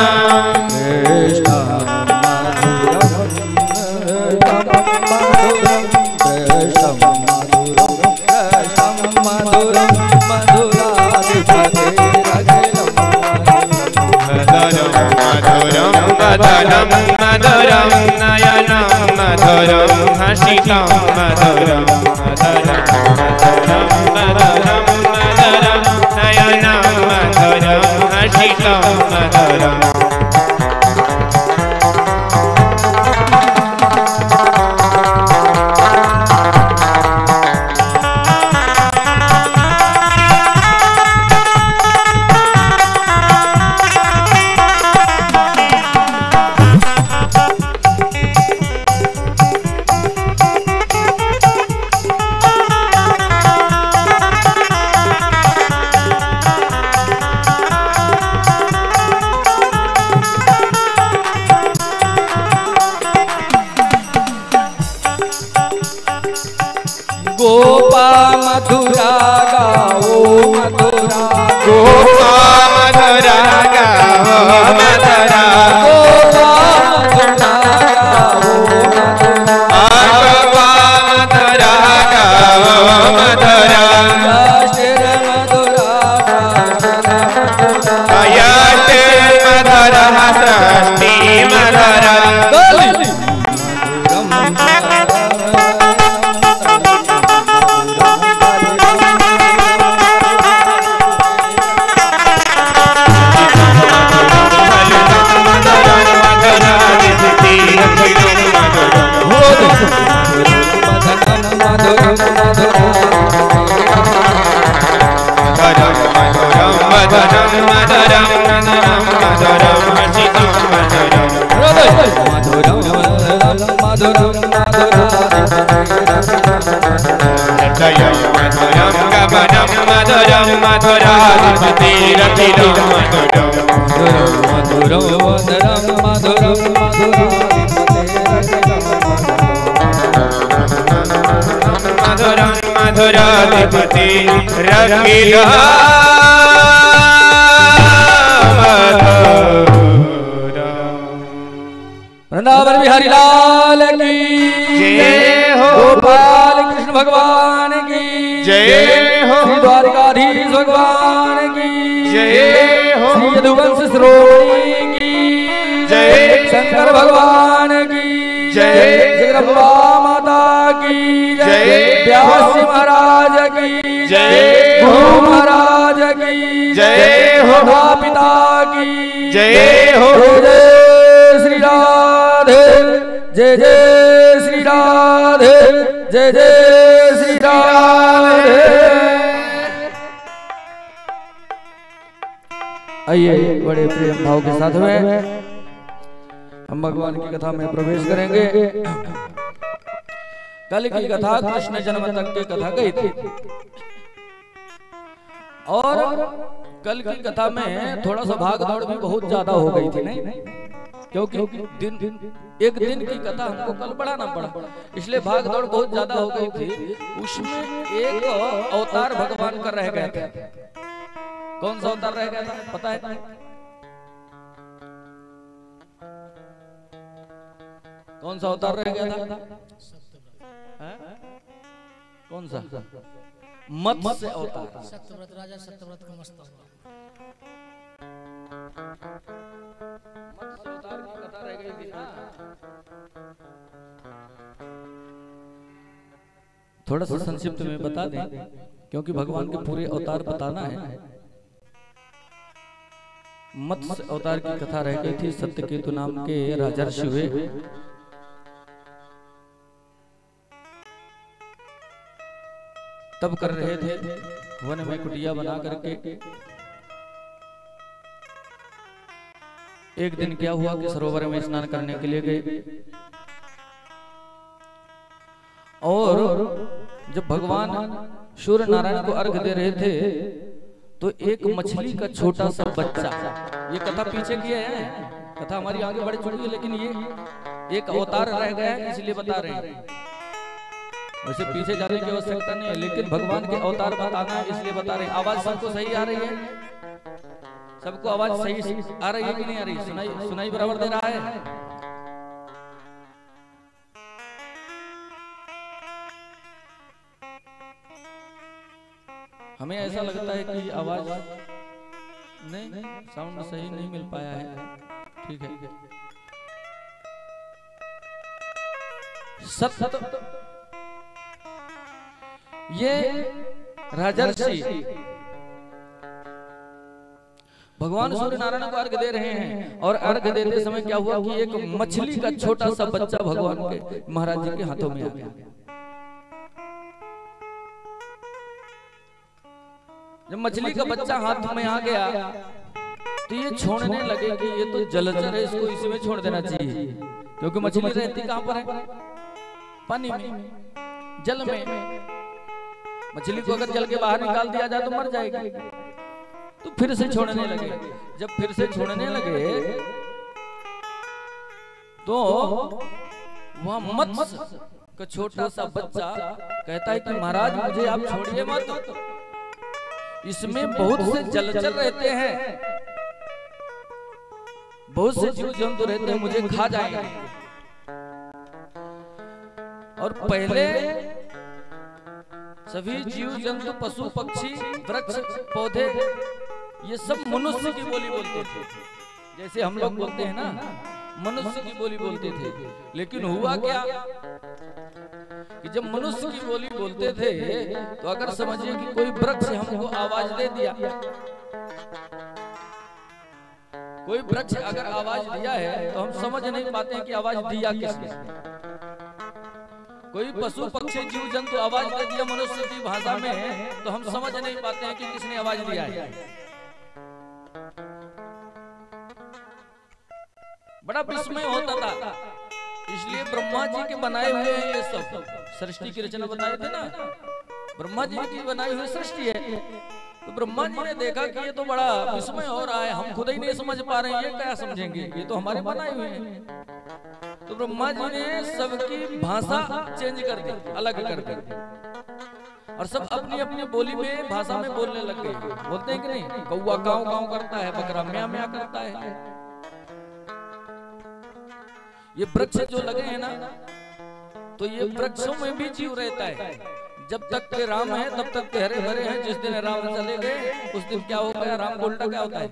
मधुरं मधुरं नयनं मधुरं हसितं मधुरं मधुरं मधुरं मधुरं नयनं मधुरं हसितं मधुरं गोपा मधुरा गाओ मधुरा गोपा मधुरा गाओ मधुरा गोपा मधुरा गाओ मधुरा गोपा मधुरा गाओ मधुरा राष्ट्र मधुरा यश मधुरा सृष्टि मधुरा मधुराधिपति रखिला वृंदावन बिहारी लाल की जय हो। गोपाल कृष्ण भगवान की जय हो। श्री द्वारकाधीश भगवान की जय हो। श्री यदुवंश श्रोणी की जय। शंकर भगवान की जय। जगदम्बा माता की जय। व्यास जी महाराज की जय हो। गुरु महाराज की जय हो। माता पिता की जय हो। जय श्री राधे जय जय श्री राधे जय जय श्री राधे। आइए बड़े प्रेम भाव के साथ में हम भगवान की कथा में प्रवेश करेंगे। कल की कथा कृष्ण जन्म तक की कथा गई थी और कल की कथा में थोड़ा सा भाग दौड़ भी बहुत ज्यादा हो गई थी नहीं, क्योंकि एक दिन की कथा हमको कल बढ़ाना पड़ा, इसलिए भाग दौड़ बहुत ज्यादा हो गई थी। उसमें एक अवतार भगवान का रह गया था। कौन सा अवतार रह गया था पता है? कौन सा अवतार रह गया था? कौन सा? मत्स्य अवतार। सत्यव्रत राजा सत्यव्रत का मस्तक मत्स्य अवतार की कथा रह गई थी ना। थोड़ा सा संक्षिप्त में बता दें, क्योंकि भगवान के पूरे अवतार बताना है। मत्स्य अवतार की कथा रह गई थी। सत्यकेतु नाम के राजर्षि हुए, तब कर रहे थे वन में कुटिया बना करके। एक दिन क्या हुआ कि सरोवर में स्नान करने के लिए गए और जब भगवान सूर्य नारायण को अर्घ दे रहे थे तो एक मछली का छोटा सा बच्चा, ये कथा पीछे की है, कथा हमारी आगे बढ़ चुकी है, लेकिन ये एक अवतार रह गया है इसलिए बता रहे हैं। वैसे पीछे जाने की आवश्यकता नहीं है, लेकिन भगवान के अवतार बताना है इसलिए बता रहे हैं। आवाज सबको सही आ रही है? सबको आवाज सही आ रही है कि नहीं आ रही? सुनाई बराबर दे रहा है? हमें ऐसा लगता है कि आवाज नहीं, साउंड सही नहीं मिल पाया है। ठीक है। सत ये राजर्षि भगवान सूर्य नारायण को अर्घ दे रहे हैं और अर्घ देते समय क्या हुआ कि एक मछली का छोटा सा बच्चा भगवान के महाराज जी के हाथों में आ गया। जब मछली का बच्चा हाथ में आ गया तो ये छोड़ने लगे कि ये तो जलचर है, इसको इसी में छोड़ देना चाहिए, क्योंकि मछली रहती कहां पर है? पानी में, जल में। मछली को अगर जल के बाहर निकाल दिया जाए तो मर जाएगी। तो फिर से छोड़ने लगे। जब फिर से छोड़ने लगे तो वह मत्स्य का छोटा सा बच्चा कहता है कि महाराज मुझे आप छोड़िए मत, इसमें बहुत से जलचर रहते हैं, बहुत से जीव जंतु रहते हैं, मुझे खा जाएंगे। और पहले सभी जीव जंतु, पशु पक्षी, वृक्ष पौधे, ये सब मनुष्य की बोली बोलते थे, जैसे हम लोग बोलते हैं ना, मनुष्य की बोली बोलते थे। लेकिन हुआ क्या कि जब मनुष्य की बोली बोलते थे तो अगर समझिए कि कोई वृक्ष हमको आवाज दे दिया, कोई वृक्ष अगर आवाज दिया है तो हम समझ नहीं पाते हैं कि आवाज दिया किसने। कोई पशु पक्षी जीव जंतु आवाज दे दिया मनुष्य की भाषा में तो हम समझ नहीं पाते हैं कि किसने आवाज दिया है। बड़ा विस्मय होता था। इसलिए ब्रह्मा जी के बनाए हुए हैं ये सब, सृष्टि की रचना बताए थे ना, ब्रह्मा जी की बनाई हुई सृष्टि है। तो ब्रह्मा जी ने देखा कि ये तो बड़ा विस्मय हो रहा है, हम खुद ही नहीं समझ पा रहे हैं, ये क्या समझेंगे, ये तो हमारे बनाए हुए हैं। तो ब्रह्मा जी ने सबकी भाषा चेंज कर दी, अलग कर दी, और सब अपनी अपनी बोली में भाषा में बोलने लग गए। बोलते हैं कि नहीं, कौवा काऊ काऊ करता है, बकरा म्या म्या करता है। ये वृक्ष जो लगे हैं ना, तो ये वृक्षों में भी जीव रहता है। जब तक के राम है तब तक के हरे भरे हैं, जिस दिन राम चले गए उस दिन क्या हो गया? राम को उल्टा क्या होता है?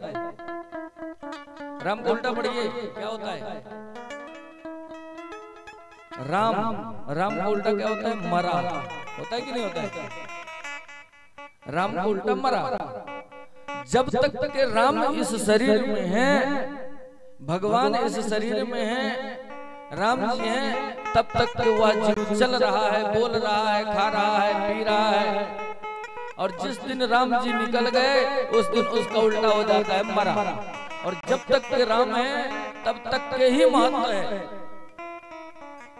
राम को उल्टा पढ़िए, क्या होता है? राम को उल्टा क्या होता है? मरा होता है कि नहीं होता है? राम को उल्टा मरा। जब तक के राम इस शरीर में हैं, भगवान इस शरीर में हैं, राम जी हैं, तब तक के वह जीव चल रहा है, बोल रहा है, खा रहा है, पी रहा है। और जिस दिन राम जी निकल गए उस दिन उसका उल्टा हो जाता है, मरा। और जब तक के राम है तब तक के ही महत्व है।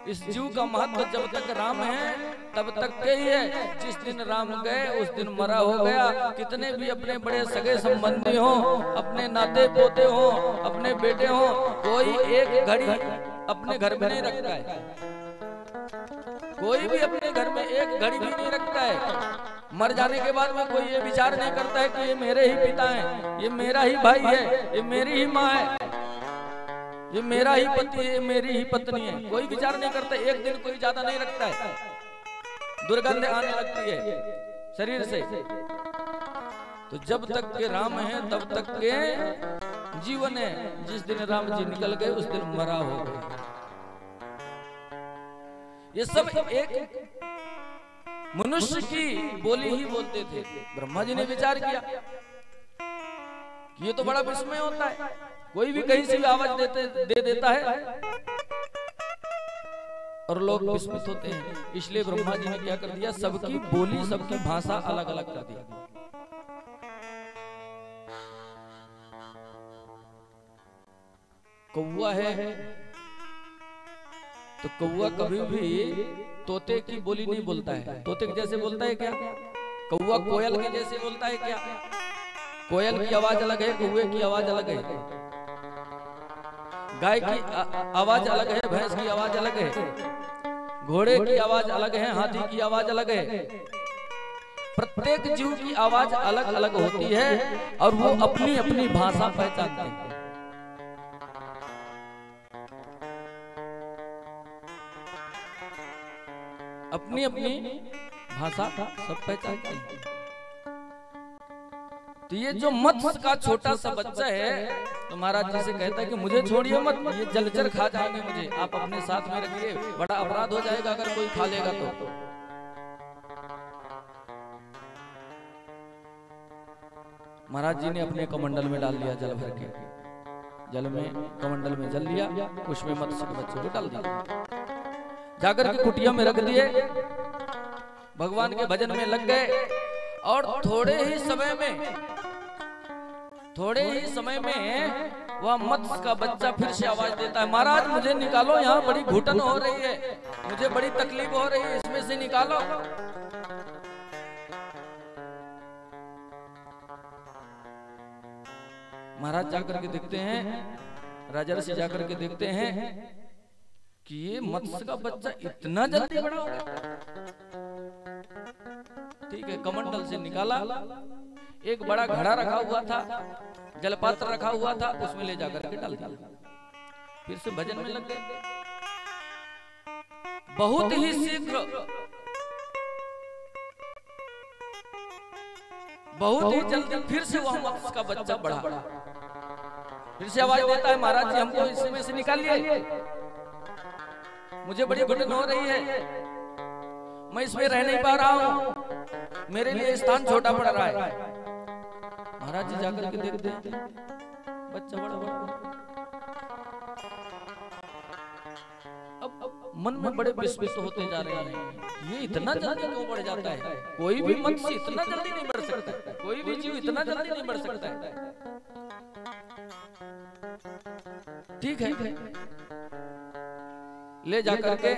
इस जीव का महत्व जब तक राम है तब तक के ही है। जिस दिन राम गए उस दिन मरा हो गया। कितने भी अपने बड़े सगे संबंधी हो, अपने नाते पोते हो, अपने बेटे हो, कोई एक घड़ी अपने घर में नहीं रखता है। कोई भी अपने घर में एक घड़ी भी नहीं रखता है। मर जाने के बाद में कोई ये विचार नहीं करता है कि ये मेरे ही पिता हैं, ये मेरा ही भाई है, ये मेरी ही माँ है, ये मेरा ही पति है, मेरी ही पत्नी है। कोई विचार नहीं करता। एक दिन कोई ज्यादा नहीं रखता है, दुर्गंध आने लगती है शरीर से। तो जब तक के राम है तब तक के जीवन है। जिस दिन राम जी निकल गए उस दिन मरा हो गया। ये सब एक मनुष्य की बोली ही बोलते थे। ब्रह्मा जी ने विचार किया कि ये तो बड़ा विस्मय होता है, कोई भी कहीं से भी आवाज दे देता है और लोग विस्मित होते हैं। इसलिए ब्रह्मा जी ने क्या कर दिया, सबकी बोली सबकी भाषा अलग अलग कर दिया। कौवा है तो कौवा कभी भी तोते की बोली नहीं बोलता है। तोते के जैसे बोलता है क्या? कौवा कोयल के जैसे बोलता है क्या? कोयल की आवाज अलग है, कौवे की आवाज अलग है। गाय की आवाज अलग है, भैंस की आवाज अलग है, घोड़े की आवाज अलग है, हाथी की आवाज अलग है। प्रत्येक जीव की आवाज अलग अलग होती है और वो अपनी अपनी भाषा पहचानते हैं। अपनी अपनी भाषा सब पहचानते हैं। तो ये जो मत्स्य का छोटा सा बच्चा है तो महाराज जी से कहता है कि मुझे छोड़िए मत, ये जलचर खा जाएंगे मुझे, आप अपने साथ में रखिए, बड़ा अपराध हो जाएगा अगर कोई खा लेगा तो। महाराज जी ने अपने कमंडल में डाल दिया जल भर के, जल में कमंडल में जल लिया, उसमें मत्स्य के बच्चे को डाल दिया, जाकर के कुटिया में रख दिए, भगवान के भजन में लग गए। और थोड़े ही समय में वह मत्स्य का बच्चा फिर से आवाज देता है, महाराज मुझे निकालो, यहाँ बड़ी घुटन हो रही है, मुझे बड़ी तकलीफ हो रही है, इसमें से निकालो। महाराज जाकर के देखते हैं, राजा ऋषि जाकर के देखते हैं कि ये मत्स्य का बच्चा इतना जल्दी बड़ा हो गया। ठीक है, कमंडल से निकाला, एक बड़ा घड़ा रखा हुआ था, जलपात्र रखा हुआ था, उसमें ले जाकर के डाल दिया। फिर से भजन में लग गए। बहुत ही शीघ्र, बहुत ही जल्दी फिर से वह मत्स्य का बच्चा बढ़ा। फिर से आवाज देता है, महाराज जी हमको इसमें से निकालिए, मुझे बड़ी घुटन हो रही है, मैं इसमें रह नहीं पा रहा हूँ, मेरे लिए स्थान छोटा पड़ रहा है। महाराज जी जाकर के देखते हैं बच्चा बड़ा बड़ा। अब मन में बड़े विस्मित होते जा रहे हैं, ये इतना जल्दी क्यों बढ़ जाता है? कोई भी मत्स्य इतना जल्दी नहीं बढ़ सकता, कोई भी जीव इतना जल्दी नहीं बढ़ सकता है। ठीक है, ले जाकर के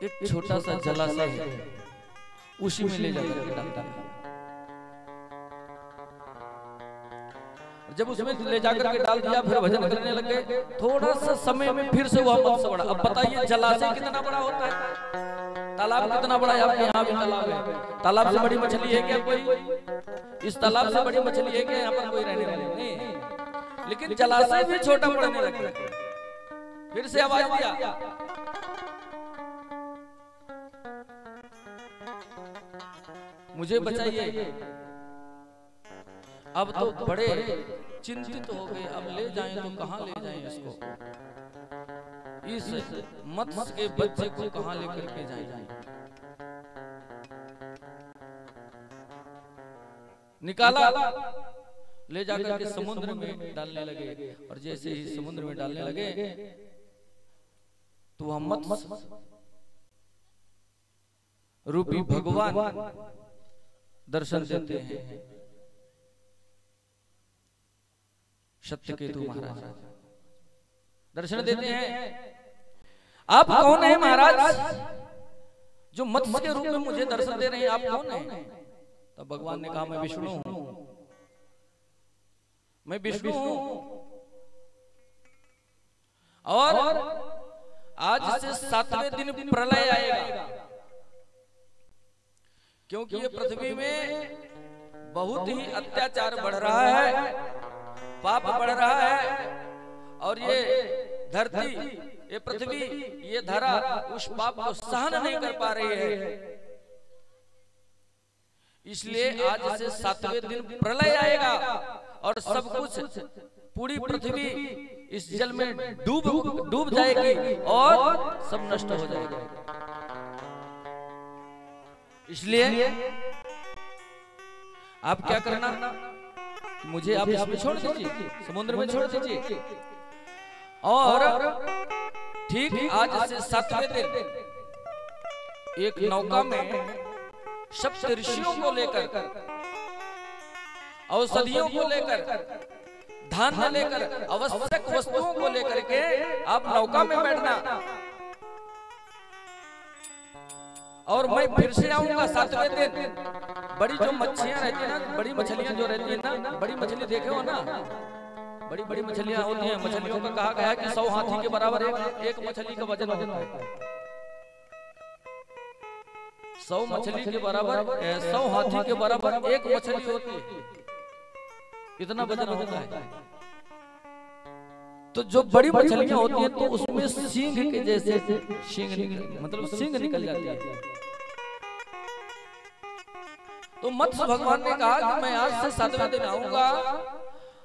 एक छोटा सा जलाशय है, उसी में ले जाकर के डालता है। जब उसमें ले जाकर के डाल दिया, फिर भजन करने लग गए। थोड़ा सा समय में फिर से वह मत्स्य बड़ा। अब बताइए जलाशय कितना बड़ा होता है, तालाब कितना बड़ा है? आपके यहाँ भी तालाब है, तालाब से बड़ी मछली है क्या कोई? इस तालाब से बड़ी मछली है क्या यहाँ पर कोई रहने वाली? नहीं, लेकिन जलाशय भी छोटा पड़ने लगा। फिर से आवाज दिया, मुझे बचाइए। अब तो बड़े चिंतित हो गए, अब ले जाएं तो कहां ले जाएं इसको, इस मत्स्य के बच्चे को कहां लेकर के जाएं? निकाला, ले जाकर के समुद्र में डालने लगे। और जैसे ही समुद्र में डालने लगे तो वह मत्स्य रूपी भगवान दर्शन देते हैं। सत्यकेतु महाराज दर्शन देते हैं। आप कौन है महाराज जो मत्स्य के रूप में मुझे दर्शन दे रहे हैं? आप कौन हैं? तब भगवान ने कहा, मैं विष्णु हूं, मैं विष्णु हूं, और आज से 7वें दिन प्रलय आएगा, क्योंकि ये पृथ्वी में बहुत ही अत्याचार बढ़ रहा है, पाप बढ़ रहा है, और ये धरती, ये पृथ्वी, ये धरा उस पाप को सहन नहीं कर पा रही है। इसलिए आज से 7वें दिन प्रलय आएगा और सब कुछ, पूरी पृथ्वी इस जल में डूब जाएगी और सब नष्ट हो जाएगा। इसलिए आप क्या करना, मुझे आप इसमें छोड़ दीजिए, समुद्र में छोड़ दीजिए। और ठीक आज से 7वें दिन एक नौका में सप्त ऋषियों को लेकर, औषधियों को लेकर, धान्य लेकर, आवश्यक वस्तुओं को लेकर के आप नौका में बैठना। और मैं फिर से आऊंगा 7वें दिन। बड़ी जो मच्छियां रहती है ना, बड़ी मछलियां जो रहती है ना, बड़ी मछली देखे हो ना, बड़ी बड़ी मछलियां होती हैं। मछलियों का कहा गया है कि 100 हाथी के बराबर एक मछली का वजन होता है। 100 मछली के बराबर 100 हाथी के बराबर एक मछली होती है, इतना वजन होता है। तो जो बड़ी मछलियां होती हैं तो उसमें सींग के जैसे सींग मतलब सींग निकल जाती है। तो मत्स्य भगवान ने कहा कि मैं आज से 7वें दिन आऊंगा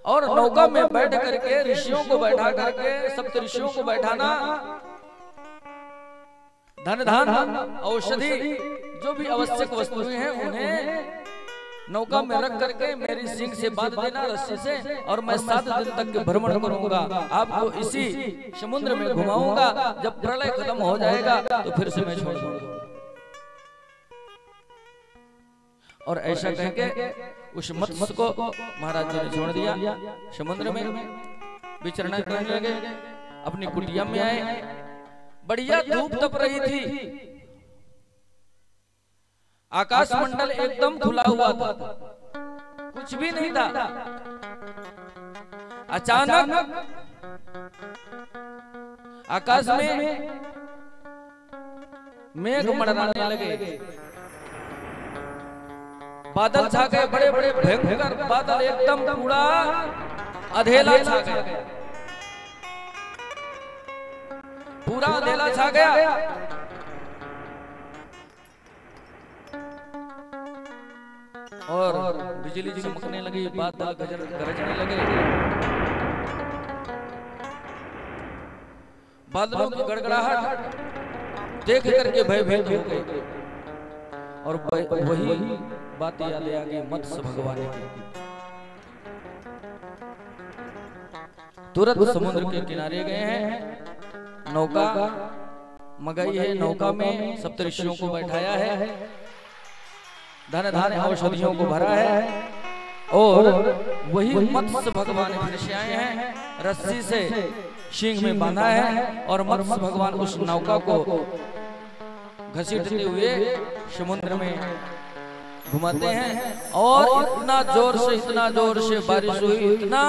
और नौका में बैठ करके ऋषियों को बैठा करके, सप्त ऋषियों को बैठाना, धन धान औषधि जो भी आवश्यक वस्तुएं हैं उन्हें नौका में रख करके मेरी सींग से बांध देना रस्सी से, और मैं 7 दिन तक के भ्रमण करूंगा, आपको इसी समुद्र में घुमाऊंगा। जब प्रलय खत्म हो जाएगा तो फिर से मैं छोड़ दूंगा। और ऐसा कहके उस मत्स्य को महाराज जी ने छोड़ दिया। समुद्र में विचरण करने लगे, अपनी कुटिया में आए। बढ़िया धूप तप रही थी, आकाश मंडल एकदम खुला हुआ था, कुछ भी नहीं था। अचानक आकाश में मेघ मंडराने लगे, बादल छा गए, बड़े बड़े भयंकर बादल, एकदम पूरा अधेला छा गया, पूरा अधेला छा गया। और बिजली चमकने लगी, बादल गरजने लगे, बादलों की गड़गड़ाहट देख करके भयभीत हो गए। और वही बात याद आ गई मत्स्य भगवान की। तुरंत समुद्र के किनारे गए हैं, नौका मंगाई है, नौका में सप्तऋषियों को बैठाया है, धन धान औषधियों को भरा है, और वही मत्स्य भगवान फिर से आए हैं, रस्सी से सींग में बांधा है, और मत्स्य भगवान उस नौका को घसीटते हुए समुद्र में घुमाते हैं। और इतना जोर से बारिश हुई, इतना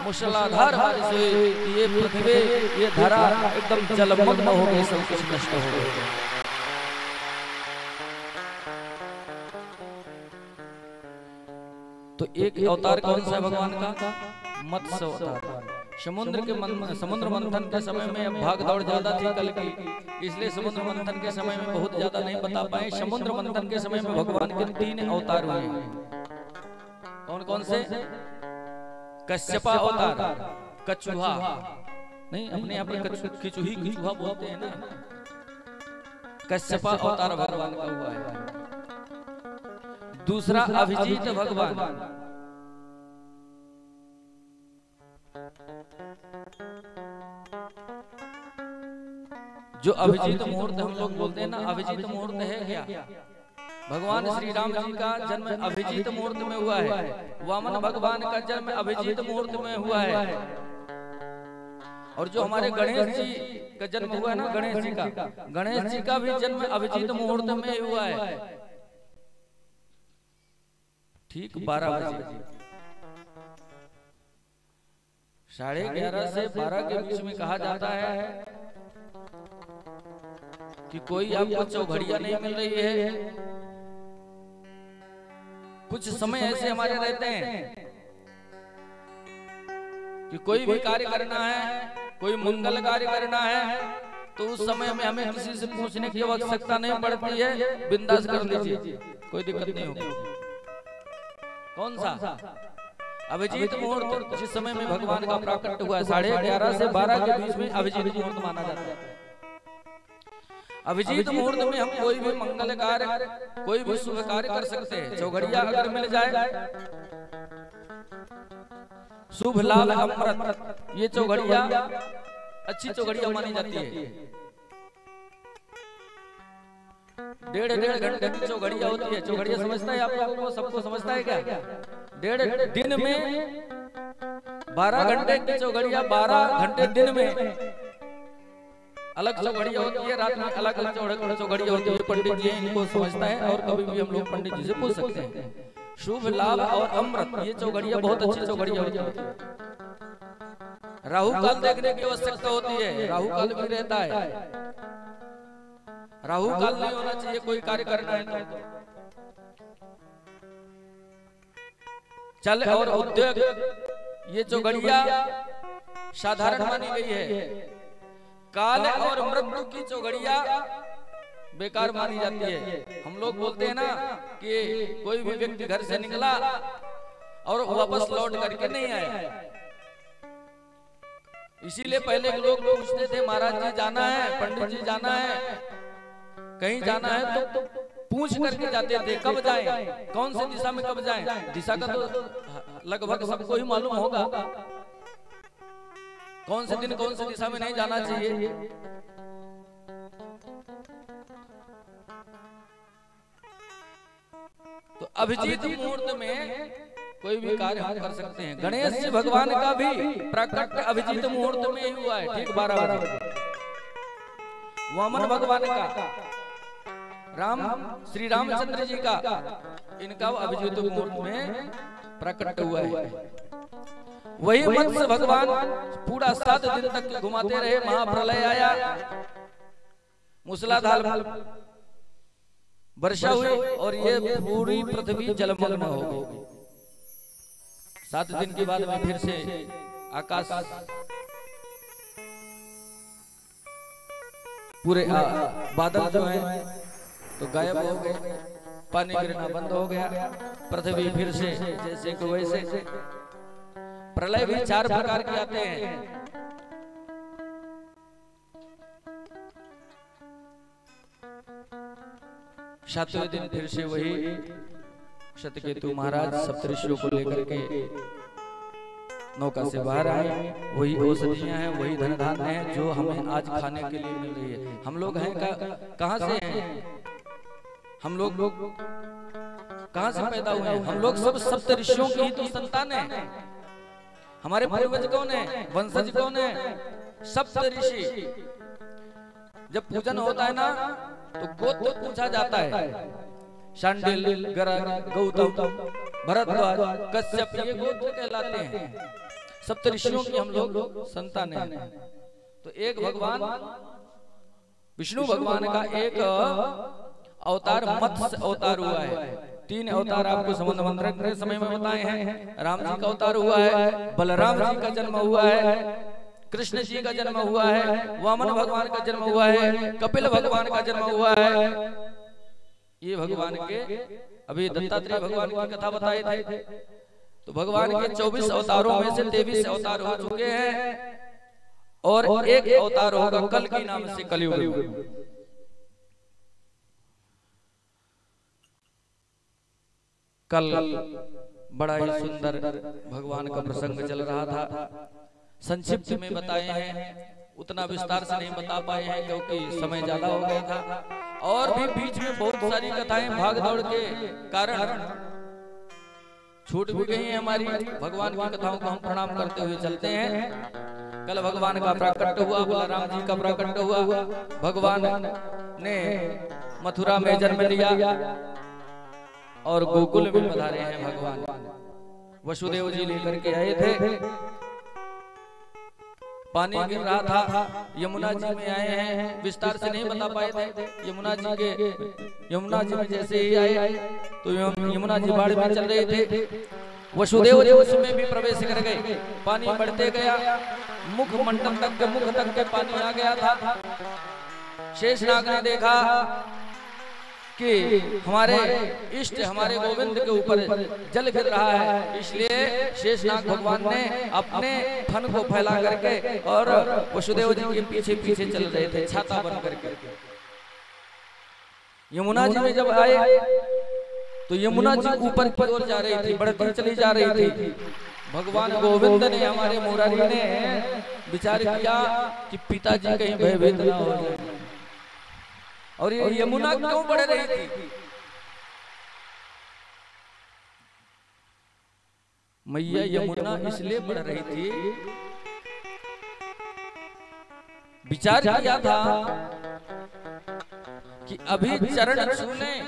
मूसलाधार बारिश हुई कि ये पृथ्वी, ये धरा एकदम जलमग्न हो गई, सब कुछ नष्ट हो गया। तो एक अवतार कौन सा भगवान का? मत्स्य अवतार। समुद्र मंथन के समय में भाग दौड़ ज्यादा थी कल की, इसलिए समुद्र मंथन के समय में बहुत ज्यादा नहीं बता पाए। समुद्र मंथन के समय में भगवान के 3 अवतार हुए हैं। कौन कौन से? कश्यपा अवतार, कछुहा नहीं, अपने यहाँ पे कछुहा बोलते हैं ना, कश्यपा अवतार भगवान का हुआ है। दूसरा अभिजीत भगवान, जो अभिजीत मुहूर्त हम लोग बोलते हैं ना, अभिजीत मुहूर्त है क्या? भगवान श्री राम जी का जन्म अभिजीत मुहूर्त में हुआ है, वामन भगवान का जन्म अभिजीत मुहूर्त में हुआ है, और जो हमारे गणेश जी का जन्म हुआ है ना, गणेश जी का भी जन्म अभिजीत मुहूर्त में हुआ है, ठीक 12 बजे, 11:30 से 12 के बीच में कहा जाता है कि कोई आपको चौघड़िया नहीं मिल रही है। कुछ समय ऐसे हमारे रहते हैं कि कोई भी कार्य करना है, कोई मंगल कार्य करना है, तो उस समय में हमें किसी से पूछने की आवश्यकता नहीं पड़ती है, बिंदास कर लीजिए, कोई दिक्कत नहीं होगी। कौन सा? अभिजीत मुहूर्त, जिस समय में भगवान का प्राकट्य हुआ है, 11:30 से 12 के बीच में अभिजीत मुहूर्त माना जाता है। अभिजीत मुहूर्त में हम कोई भी मंगल कार्य, कोई भी शुभ कार्य कर सकते हैं। चौघड़िया अगर मिल जाए शुभ लाभ अमृत, ये चौघड़िया अच्छी चौघड़िया मानी जाती है। 1.5 घंटे की चौघड़िया होती है। चौघड़िया समझता है आप लोगों को, सबको समझता है क्या? 1.5 दिन में 12 घंटे की चौघड़िया, 12 घंटे दिन में अलग चौघड़िया होती है, रात में अलग अलग चौघड़िया होती है। पंडित जी इनको समझता है और कभी भी हम लोग पंडित जी से पूछ सकते हैं। शुभ लाभ और अमृत, ये चौघड़िया बहुत अच्छी चौघड़िया होती है। राहु काल देखने की आवश्यकता होती है, राहु काल भी रहता है। राहु काल नहीं होना चाहिए कोई कार्य करना है तो। चल और उद्योग, ये चौघड़िया साधारण मानी गई है। काल और मृत्यु की चौघड़िया बेकार मानी जाती है। हम लोग बोलते हैं ना कि कोई भी व्यक्ति घर से निकला और वापस लौट करके नहीं आया, इसीलिए पहले के लोग पूछते थे महाराज जी जाना है, पंडित जी जाना है, कहीं जाना है तो पूछ करके जाते थे कब जाएं, कौन सी दिशा में कब जाएं। दिशा का तो लगभग सबको ही मालूम होगा, कौन से दिन कौन सी दिशा में नहीं जाना चाहिए। तो अभिजीत मुहूर्त में कोई भी कार्य हम कर सकते हैं। गणेश जी भगवान का भी प्रकट अभिजीत मुहूर्त में ही हुआ है, ठीक 12 बजे। वामन भगवान का, श्री रामचंद्र जी का, इनका अभिजीत मुहूर्त में प्रकट हुआ है। वही मत्स्य भगवान पूरा 7 दिन तक घुमाते रहे। महाप्रलय आया, मूसलाधार वर्षा हुई और ये पूरी पृथ्वी जलमग्न हो गई। 7 दिन के बाद में फिर से आकाश पूरे बादल जो है तो गायब हो गए, पानी गिरना बंद हो गया, पृथ्वी फिर से जैसे को वैसे। प्रलय भी 4 प्रकार के आते हैं। सातवें दिन फिर से वही शतकेतु महाराज सप्तऋषियों को लेकर के नौका से बाहर आए। वही औषधियां हैं, वही धन धान्य है जो हमें आज खाने के लिए मिल रही है। हम लोग हैं कहाँ से हैं? हम लोग कहाँ से पैदा हुए हैं? हम लोग सब सप्तऋषियों की ही तो संतान है। हमारे पूर्वज कौन है? वंशज कौन है? सप्तऋषि। जब पूजन होता है ना तो गोत्र पूछा जाता है। शांडिल, गरग, गौतम, भरद्वाज, कश्यप, ये गोत्र कहलाते हैं। सप्तऋषियों की हम लोग संतान हैं। तो एक भगवान विष्णु भगवान का एक अवतार मत्स्य अवतार हुआ है। 3 अवतार आपको समुद्र मंथन के समय में बताए हैं। राम जी का अवतार हुआ है, बलराम जी का जन्म हुआ है, कृष्ण जी का जन्म हुआ है, वामन भगवान का जन्म हुआ है, कपिल भगवान का जन्म हुआ है। ये भगवान के अभी दत्तात्रेय भगवान की कथा बताए थे। तो भगवान के 24 अवतारों में से 23 अवतार हो चुके हैं और एक अवतार होगा कल की नाम से कलयुग। कल बड़ा ही सुंदर भगवान का प्रसंग चल रहा था। संक्षिप्त में बताए हैं, उतना विस्तार से नहीं बता पाए हैं क्योंकि समय ज्यादा हो गया था। और भी बीच में बहुत सारी कथाएं भाग दौड़ के कारण छूट भी गई हैं हमारी। भगवान की कथाओं को हम प्रणाम करते हुए चलते हैं। कल भगवान का प्राकट्य हुआ, बलराम जी का प्राकट्य हुआ। भगवान ने मथुरा में जन्म लिया और गोकुल में पधारे हैं। भगवान वसुदेव जी लेकर के आए थे। पानी गिर रहा था, यमुना जी में आए हैं। विस्तार से नहीं बता पाए थे। यमुना जी में जैसे ही आए तो यमुना जी बाढ़ में चल रहे थे। वसुदेव जी उसमें भी प्रवेश कर गए। पानी बढ़ते गया, मुख मंडल तक के, मुख तक के पानी आ गया था। शेषनाग ने देखा कि हमारे इष्ट, हमारे गोविंद के ऊपर जल गिर रहा है, इसलिए शेषनाग भगवान ने अपने फन को फैला करके और वसुदेव जी के पीछे पीछे चल रहे थे छाता बन करके। यमुना जी में जब आए तो यमुना जी ऊपर की ओर जा रही थी, बढ़ती चली जा रही थी। भगवान गोविंद ने हमारे मुरारी ने विचार किया कि पिताजी कहीं भयभीत ना हो जाए। और ये यमुना क्यों बढ़ रही थी? मैया यमुना इसलिए बढ़ रही थी, विचार किया था कि अभी चरण छू लें,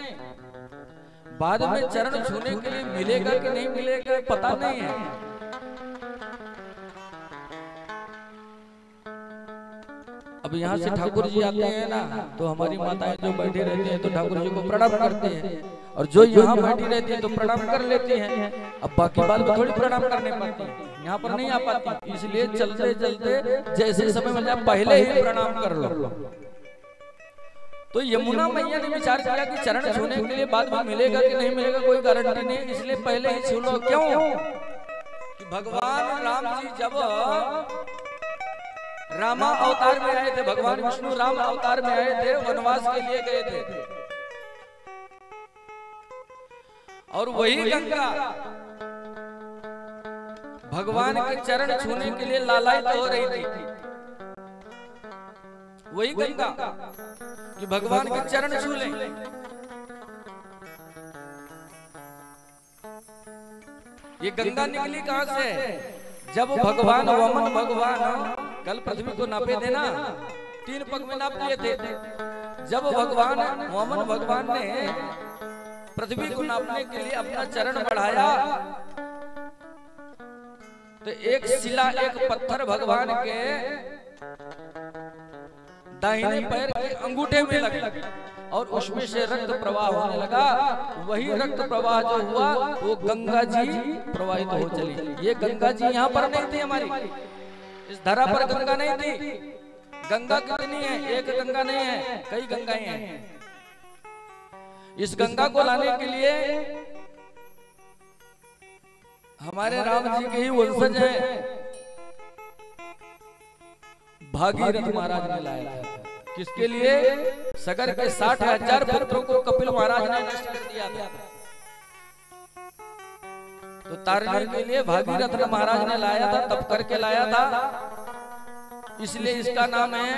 बाद में चरण छूने के लिए मिलेगा कि नहीं मिलेगा पता नहीं है। अब यहाँ से ठाकुर जी आते हैं ना, तो हमारी माताएं जो बैठी रहती हैं तो ठाकुर जी को प्रणाम करते हैं, और जो यहाँ बैठी रहती है तो प्रणाम कर लेती हैं। अब बाकी बात में थोड़ी प्रणाम करने पाती, यहाँ पर नहीं आ पाती, इसलिए चलते चलते जैसे समय मिल जाए पहले ही प्रणाम कर लो। तो यमुना मैया ने विचार किया कि चरण छूने के लिए बाद में मिलेगा कि नहीं मिलेगा कोई गारंटी नहीं, इसलिए पहले ही छू लो। क्यों कि भगवान राम जी जब रामा अवतार में आए थे, भगवान विष्णु राम अवतार में आए थे, वनवास के लिए गए थे, और वही गंगा भगवान के चरण छूने के लिए लालायित हो रही थी। वही गंगा कि भगवान के चरण छू लें। ये गंगा निकली कहां से? जब भगवान वामन भगवान कल पृथ्वी को नापे थे ना, 3 पग में नाप लिए थे। जब भगवान वामन भगवान ने पृथ्वी को नापने के लिए अपना चरण बढ़ाया, तो एक शिला, एक पत्थर भगवान के दाहिने पैर के अंगूठे में लगी, और उसमें से रक्त प्रवाह होने लगा। वही रक्त प्रवाह जो हुआ वो गंगा जी प्रवाहित हो चली। ये गंगा जी यहाँ पर नहीं थी, हमारी इस धरा पर गंगा नहीं थी। गंगा कितनी है? एक गंगा नहीं है, कई गंगाएं हैं। इस गंगा को लाने के लिए हमारे राम जी के ही वंशज हैं, भागीरथ महाराज ने लाया था। किसके लिए? सगर के 60,000 पुत्रों को कपिल महाराज ने नष्ट कर दिया था, तो तारने के लिए भागीरथ महाराज ने लाया था, तब करके लाया था। इसलिए इसका नाम है,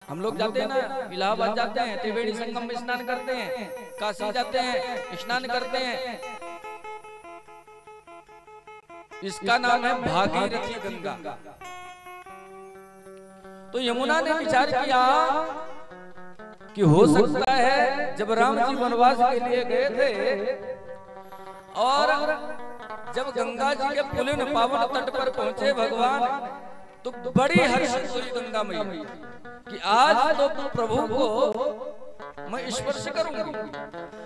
हम लोग जाते हैं ना, इलाहाबाद जाते हैं, त्रिवेणी संगम में स्नान करते हैं, काशी जाते हैं स्नान करते हैं, इसका नाम है भागीरथी गंगा। तो यमुना ने विचार किया कि हो सकता है जब राम जी वनवास के लिए गए थे, और जब गंगा जी के पुलिन पावन तट पर पहुंचे भगवान, तो बड़ी हर्षित हुई गंगा मैया कि आज तो प्रभु को मैं स्पर्श करूंगी,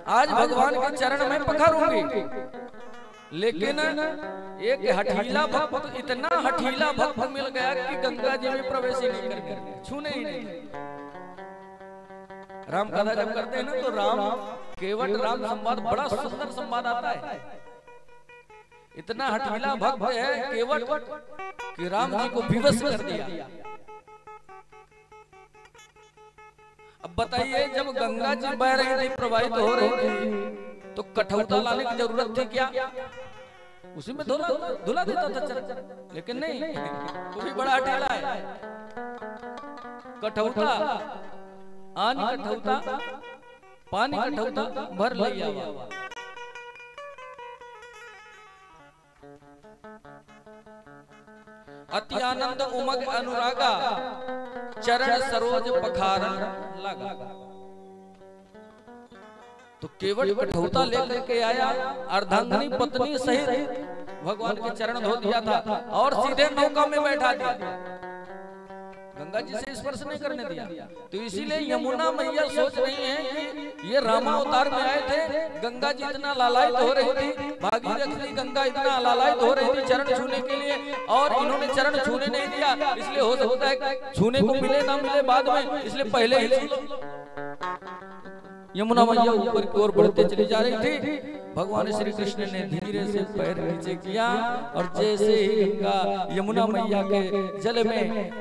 आज भगवान के चरण में पखारूंगी। लेकिन एक हठीला भक्त, इतना हठीला भक्त मिल गया कि गंगा जी में प्रवेश ही नहीं करके, छूने ही नहीं। राम कथा जब करते हैं ना, तो राम केवट राम संवाद बड़ा सुंदर संवाद आता है। इतना हठीला भक्त है केवट कि राम जी को विवश कर दिया। अब बताइए, जब गंगा जी बह रही थी, प्रवाहित हो रही थी, तो कठौता लाने की जरूरत थी क्या? उसी में धुला देता था चरण, लेकिन नहीं, वो भी बड़ा हठीला है। कठौता, आन कठौता, पानी कठौता भर लिया। अति आनंद उमग अनुरागा, चरण सरोज पखारन लगा। तो केवट कठौता लेकर के आया, अर्धांगिनी पत्नी सहित भगवान के चरण धो दिया था, और सीधे नौका में बैठा दिया, गंगा जी से स्पर्श नहीं करने दिया। तो इसीलिए यमुना मैया सोच रही हैं कि ये रामा अवतार में आए थे, गंगा जी इतना लालायित हो रही थी, भागीरथी गंगा इतना लालायित हो रही थी चरण छूने के लिए, और इन्होंने चरण छूने नहीं दिया। इसलिए हो सकता है छूने को मिले ना मिले बाद में, इसलिए पहले ही यमुना मैया ऊपर की ओर बढ़ते चली जा रही थी। भगवान श्री कृष्ण ने धीरे से पैर नीचे किया, और जैसे ही गंगा यमुना मैया के जल में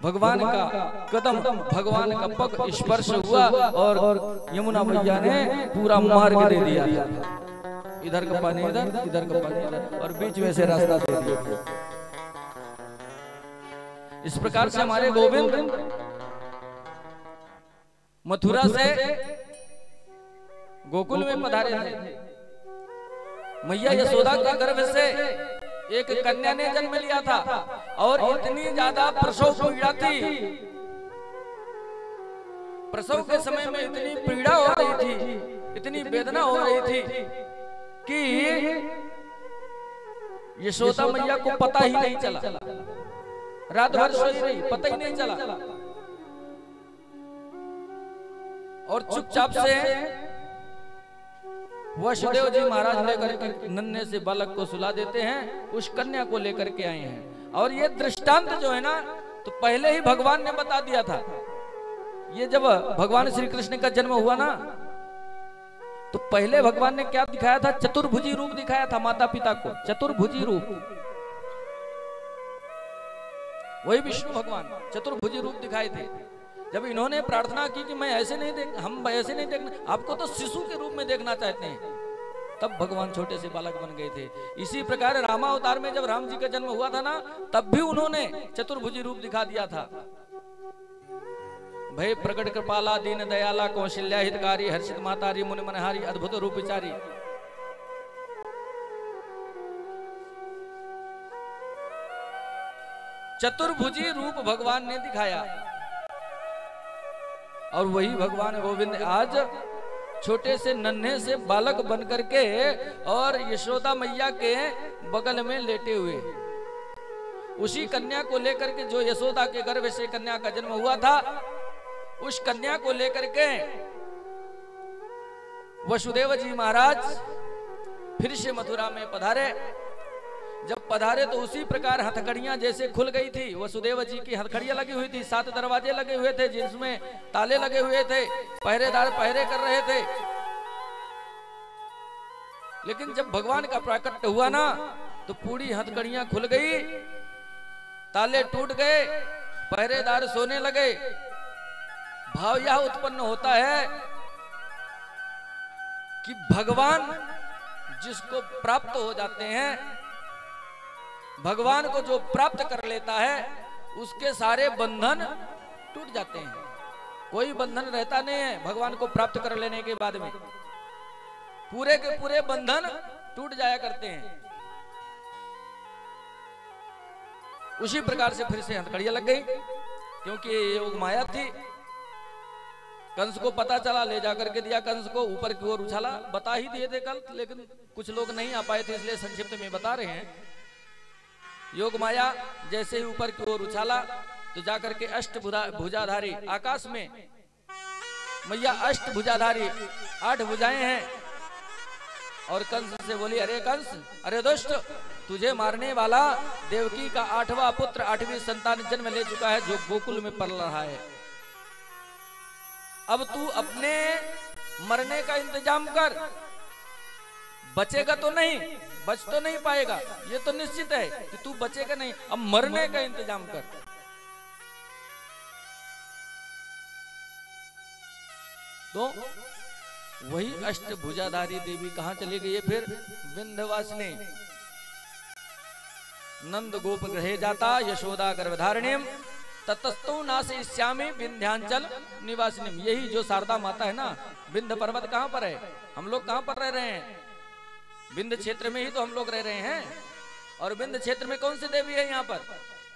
भगवान का कदम, भगवान का पग स्पर्श हुआ, और यमुना मैया ने पूरा मार्ग दे दिया। इधर का पानी इधर का पानी इधर, और बीच में से रास्ता दे दिया। इस प्रकार से हमारे गोविंद मथुरा से गोकुल में पधारे थे। मैया यशोदा के गर्भ से एक कन्या ने जन्म लिया था और इतनी ज्यादा प्रसव पीड़ा थी, प्रसव के समय में इतनी पीड़ा हो रही थी, इतनी वेदना हो रही थी कि यशोदा मैया को पता ही नहीं चला। रात भर सोई रही, पता ही नहीं चला, और चुपचाप से वसुदेव जी महाराज लेकर के नन्हे से बालक को सुला देते हैं, उस कन्या को लेकर के आए हैं। और ये दृष्टांत जो है ना, तो पहले ही भगवान ने बता दिया था। ये जब भगवान श्री कृष्ण का जन्म हुआ ना, तो पहले भगवान ने क्या दिखाया था? चतुर्भुजी रूप दिखाया था माता पिता को, चतुर्भुजी रूप। वही विष्णु भगवान चतुर्भुजी रूप दिखाए थे। जब इन्होंने प्रार्थना की कि मैं ऐसे नहीं देख, हम ऐसे नहीं देखना, आपको तो शिशु के रूप में देखना चाहते हैं, तब भगवान छोटे से बालक बन गए थे। इसी प्रकार रामावतार में जब राम जी का जन्म हुआ था ना, तब भी उन्होंने चतुर्भुजी रूप दिखा दिया था। भय प्रकट कृपाला दीन दयाला कौशल्या हितकारी हर्षित मातारी मुनि मनहारी अद्भुत रूप विचारी। चतुर्भुजी रूप भगवान ने दिखाया, और वही भगवान गोविंद आज छोटे से नन्हे से बालक बन करके और यशोदा मैया के बगल में लेटे हुए, उसी कन्या को लेकर के जो यशोदा के गर्भ से कन्या का जन्म हुआ था, उस कन्या को लेकर के वसुदेव जी महाराज फिर से मथुरा में पधारे। जब पधारे तो उसी प्रकार हथकड़ियां जैसे खुल गई थी। वसुदेव जी की हथकड़ियां लगी हुई थी, 7 दरवाजे लगे हुए थे जिसमें ताले लगे हुए थे, पहरेदार पहरे कर रहे थे। लेकिन जब भगवान का प्राकट्य हुआ ना, तो पूरी हथकड़ियां खुल गई, ताले टूट गए, पहरेदार सोने लगे। भाव यह उत्पन्न होता है कि भगवान जिसको प्राप्त हो जाते हैं, भगवान को जो प्राप्त कर लेता है, उसके सारे बंधन टूट जाते हैं। कोई बंधन रहता नहीं है भगवान को प्राप्त कर लेने के बाद में, पूरे के पूरे बंधन टूट जाया करते हैं। उसी प्रकार से फिर से हथकड़ियां लग गई, क्योंकि ये योग माया थी। कंस को पता चला, ले जाकर के दिया, कंस को ऊपर की ओर उछाला। बता ही दिए थे कल, लेकिन कुछ लोग नहीं आ पाए थे, इसलिए संक्षिप्त में बता रहे हैं। योग माया जैसे ही ऊपर की ओर उछाला, तो जाकर के अष्ट भुजाधारी आकाश में मैया अष्ट भुजाधारी 8 भुजाएं हैं, और कंस से बोली, अरे कंस, अरे दुष्ट, तुझे मारने वाला देवकी का 8वां पुत्र 8वीं संतान जन्म ले चुका है, जो गोकुल में पल रहा है। अब तू अपने मरने का इंतजाम कर, बचेगा तो नहीं, बच तो नहीं पाएगा, ये तो निश्चित है कि तू बचेगा नहीं। अब मरने का इंतजाम कर। तो वही अष्टभुजाधारी देवी कहां चली गई है फिर? विंध्यवासिनी। नंद गोप गृहे जाता यशोदा गर्भधारिणीम ततस्तु नासयिष्यामि विंध्याचल निवासिनीम। यही जो शारदा माता है ना, विंध्य पर्वत कहां पर है? हम लोग कहां पर रह रहे हैं? विंध्य क्षेत्र में ही तो हम लोग रह रहे हैं। और विंध्य क्षेत्र में कौन सी देवी है यहाँ पर?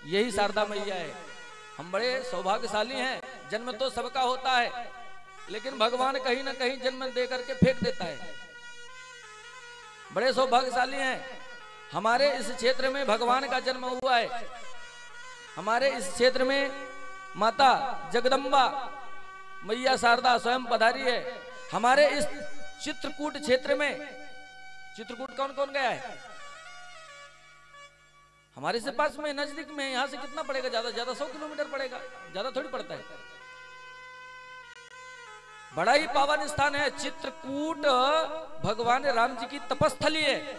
यही शारदा मैया है। हम बड़े सौभाग्यशाली हैं। जन्म तो सबका होता है, लेकिन भगवान कहीं ना कहीं जन्म दे करके फेंक देता है। बड़े सौभाग्यशाली हैं। हमारे इस क्षेत्र में भगवान का जन्म हुआ है। हमारे इस क्षेत्र में माता जगदम्बा मैया शारदा स्वयं पधारी है। हमारे इस चित्रकूट क्षेत्र में, चित्रकूट कौन कौन गया है? हमारे से पास में, नजदीक में। यहां से कितना पड़ेगा? ज्यादा ज्यादा 100 किलोमीटर पड़ेगा, ज्यादा थोड़ी पड़ता है। बड़ा ही पावन स्थान है चित्रकूट। भगवान राम जी की तपस्थली है।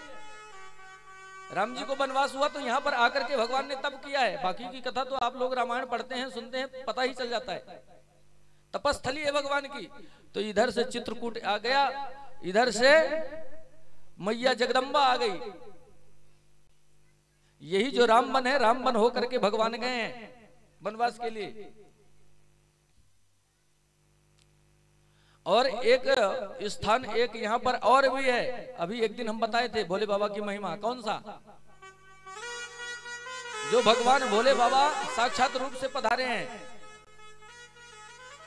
राम जी को वनवास हुआ तो यहाँ पर आकर के भगवान ने तप किया है। बाकी की कथा तो आप लोग रामायण पढ़ते हैं, सुनते हैं, पता ही चल जाता है। तपस्थली है भगवान की। तो इधर से चित्रकूट आ गया, इधर से मैया जगदम्बा आ गई। यही जो रामबन है, रामबन हो करके भगवान गए हैं वनवास के लिए। और एक स्थान एक यहाँ पर और भी है, अभी एक दिन हम बताए थे भोले बाबा की महिमा। कौन सा? जो भगवान भोले बाबा साक्षात रूप से पधारे हैं,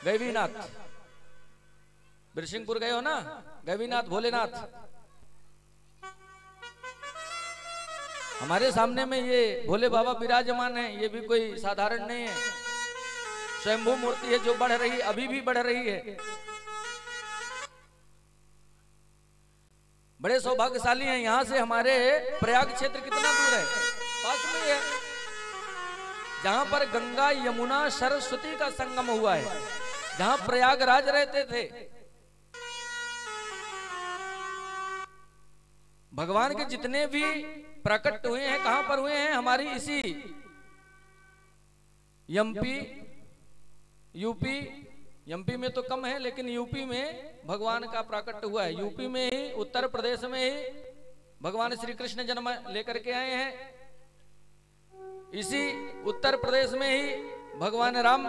गैवीनाथ। बिरसिंहपुर गए हो ना, गैवीनाथ भोलेनाथ। हमारे सामने में ये भोले बाबा विराजमान है। ये भी कोई साधारण नहीं है, स्वयंभू मूर्ति है जो बढ़ रही, अभी भी बढ़ रही है। बड़े सौभाग्यशाली हैं। यहां से हमारे प्रयाग क्षेत्र कितना दूर है? पास में है, जहां पर गंगा यमुना सरस्वती का संगम हुआ है, जहां प्रयागराज रहते थे। भगवान के जितने भी प्रकट हुए हैं कहां पर हुए हैं? हमारी इसी एमपी, यूपी, एमपी में तो कम है, लेकिन यूपी में भगवान का प्राकट्य हुआ है। यूपी में ही, उत्तर प्रदेश में ही भगवान श्री कृष्ण जन्म लेकर के आए हैं। इसी उत्तर प्रदेश में ही भगवान राम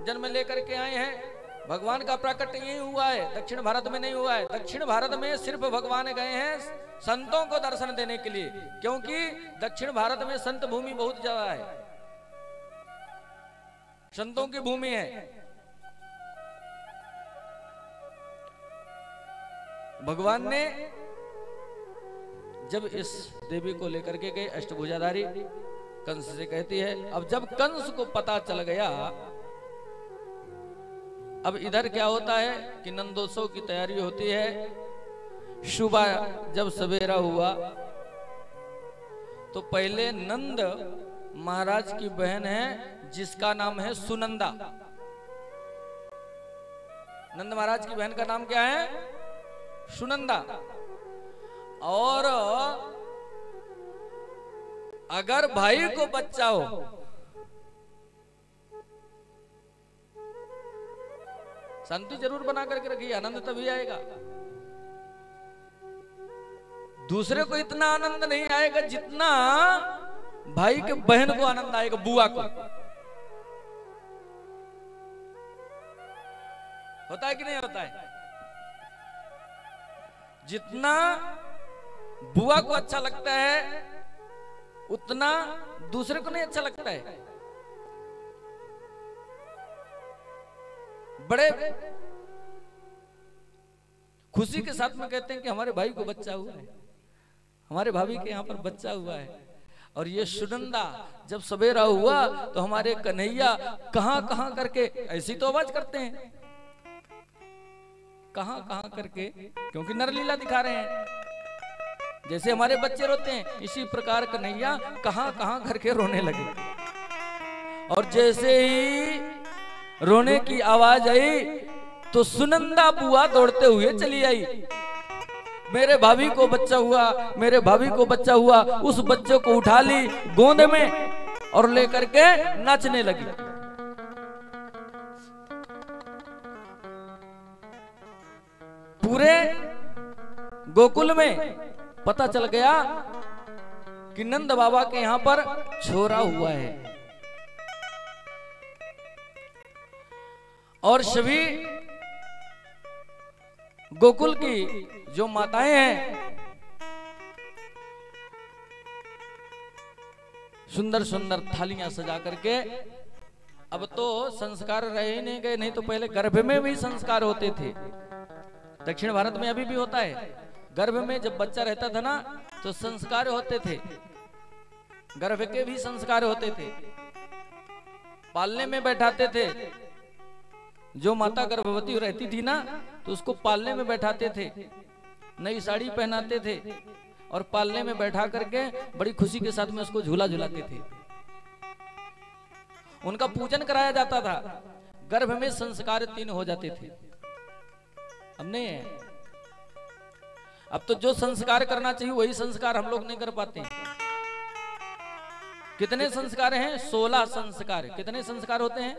जन्म लेकर के आए हैं। भगवान का प्राकट्य यही हुआ है, दक्षिण भारत में नहीं हुआ है। दक्षिण भारत में सिर्फ भगवान गए हैं संतों को दर्शन देने के लिए, क्योंकि दक्षिण भारत में संत भूमि बहुत ज्यादा है, संतों की भूमि है। भगवान ने जब इस देवी को लेकर के गए, अष्टभुजाधारी, कंस से कहती है। अब जब कंस को पता चल गया, अब इधर क्या होता है कि नंदोत्सव की तैयारी होती है। सुबह जब सवेरा हुआ तो पहले नंद महाराज की बहन है जिसका नाम है सुनंदा। नंद महाराज की बहन का नाम क्या है? सुनंदा। और अगर भाई को बच्चा हो, शांति जरूर बना करके रखिए, आनंद तभी आएगा। दूसरे को इतना आनंद नहीं आएगा जितना भाई के बहन को आनंद आएगा, बुआ को। होता है कि नहीं होता है? जितना बुआ को अच्छा लगता है उतना दूसरे को नहीं अच्छा लगता है। बड़े खुशी के साथ में कहते हैं कि हमारे भाई को बच्चा हुआ है, हमारे भाभी के यहाँ पर बच्चा हुआ है। और ये सुनंदा जब सवेरा हुआ तो हमारे कन्हैया कहां कहां करके ऐसी तो आवाज करते हैं, कहां कहां करके, क्योंकि नरलीला दिखा रहे हैं। जैसे हमारे बच्चे रोते हैं, इसी प्रकार कन्हैया कहां कहां करके रोने लगे। और जैसे ही रोने की आवाज आई तो सुनंदा बुआ दौड़ते हुए चली आई। मेरे भाभी को बच्चा हुआ, मेरे भाभी को बच्चा हुआ। उस बच्चे को उठा ली गोद में और लेकर के नाचने लगी। पूरे गोकुल में पता चल गया कि नंद बाबा के यहां पर छोरा हुआ है। और सभी गोकुल की जो माताएं हैं सुंदर सुंदर थालियां सजा करके, अब तो संस्कार रहे नहीं गए, नहीं तो पहले गर्भ में भी संस्कार होते थे। दक्षिण भारत में अभी भी होता है, गर्भ में जब बच्चा रहता था ना तो संस्कार होते थे, गर्भ के भी संस्कार होते थे। पालने में बैठाते थे, जो माता गर्भवती रहती थी ना तो उसको पालने में बैठाते थे, नई साड़ी पहनाते थे और पालने में बैठा करके बड़ी खुशी के साथ में उसको झूला झुलाते थे। उनका पूजन कराया जाता था, गर्भ में संस्कार 3 हो जाते थे। अब नहीं है, अब तो जो संस्कार करना चाहिए वही संस्कार हम लोग नहीं कर पाते। कितने संस्कार हैं? 16 संस्कार। कितने संस्कार होते हैं?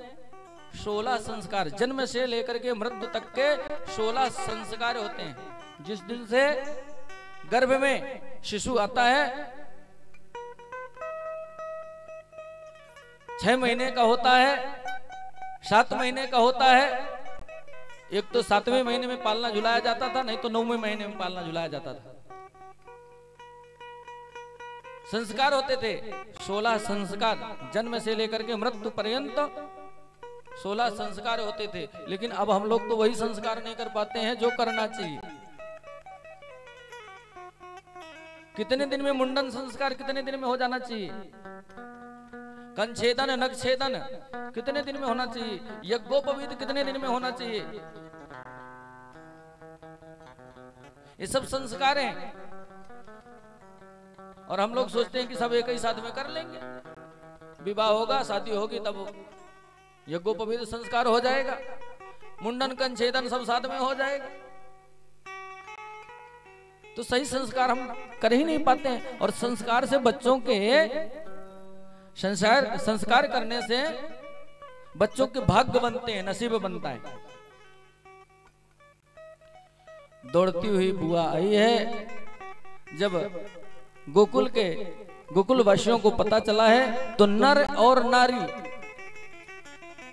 16 संस्कार। जन्म से लेकर के मृत्यु तक के 16 संस्कार होते हैं। जिस दिन से गर्भ में शिशु आता है, 6 महीने का होता है, 7 महीने का होता है। एक तो 7वें महीने में पालना झुलाया जाता था, नहीं तो 9वें महीने में पालना झुलाया जाता था। संस्कार होते थे 16 संस्कार, जन्म से लेकर के मृत्यु पर्यंत 16 संस्कार होते थे। लेकिन अब हम लोग तो वही संस्कार नहीं कर पाते हैं जो करना चाहिए। कितने दिन में मुंडन संस्कार कितने दिन में हो जाना चाहिए? कंछेदन नखछेदन कितने दिन में होना चाहिए? यज्ञोपवीत कितने दिन में होना चाहिए? ये सब संस्कार हैं और हम लोग सोचते हैं कि सब एक ही साथ में कर लेंगे। विवाह होगा, शादी होगी, तब यज्ञोपवीत संस्कार हो जाएगा, मुंडन कंछेदन सब साथ में हो जाएगा। तो सही संस्कार हम कर ही नहीं पाते हैं। और संस्कार से बच्चों के संस्कार करने से बच्चों के भाग्य बनते हैं, नसीब बनता है। दौड़ती हुई बुआ आई है। जब गोकुल वासियों को पता चला है तो नर और नारी,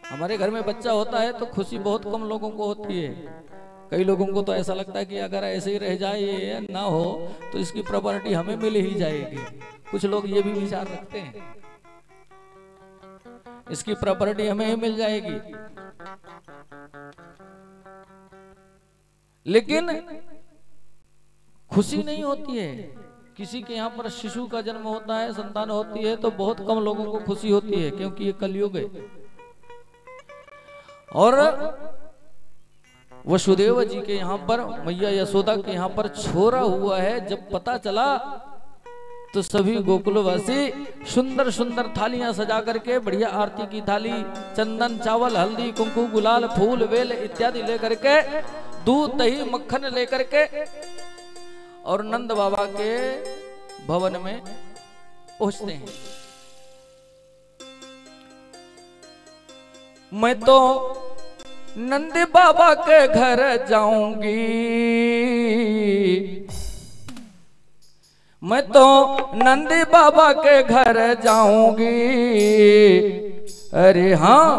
हमारे घर में बच्चा होता है तो खुशी बहुत कम लोगों को होती है। कई लोगों को तो ऐसा लगता है कि अगर ऐसे ही रह जाए, ये ना हो तो इसकी प्रॉपर्टी हमें मिल ही जाएगी। कुछ लोग ये भी विचार रखते हैं, इसकी प्रॉपर्टी हमें ही मिल जाएगी। लेकिन खुशी नहीं होती है। किसी के यहाँ पर शिशु का जन्म होता है, संतान होती है, तो बहुत कम लोगों को खुशी होती है, क्योंकि ये कलयुग है। और वसुदेव जी के यहाँ पर, मैया यशोदा के यहाँ पर छोरा हुआ है। जब पता चला तो सभी गोकुलवासी सुंदर सुंदर थालियां सजा करके, बढ़िया आरती की थाली, चंदन चावल हल्दी कुंकू गुलाल फूल बेल इत्यादि लेकर के, दूध दही मक्खन लेकर के, और नंद बाबा के भवन में पहुंचते हैं। मैं तो नंद बाबा के घर जाऊंगी, मैं तो नंद बाबा के घर जाऊंगी। अरे हाँ,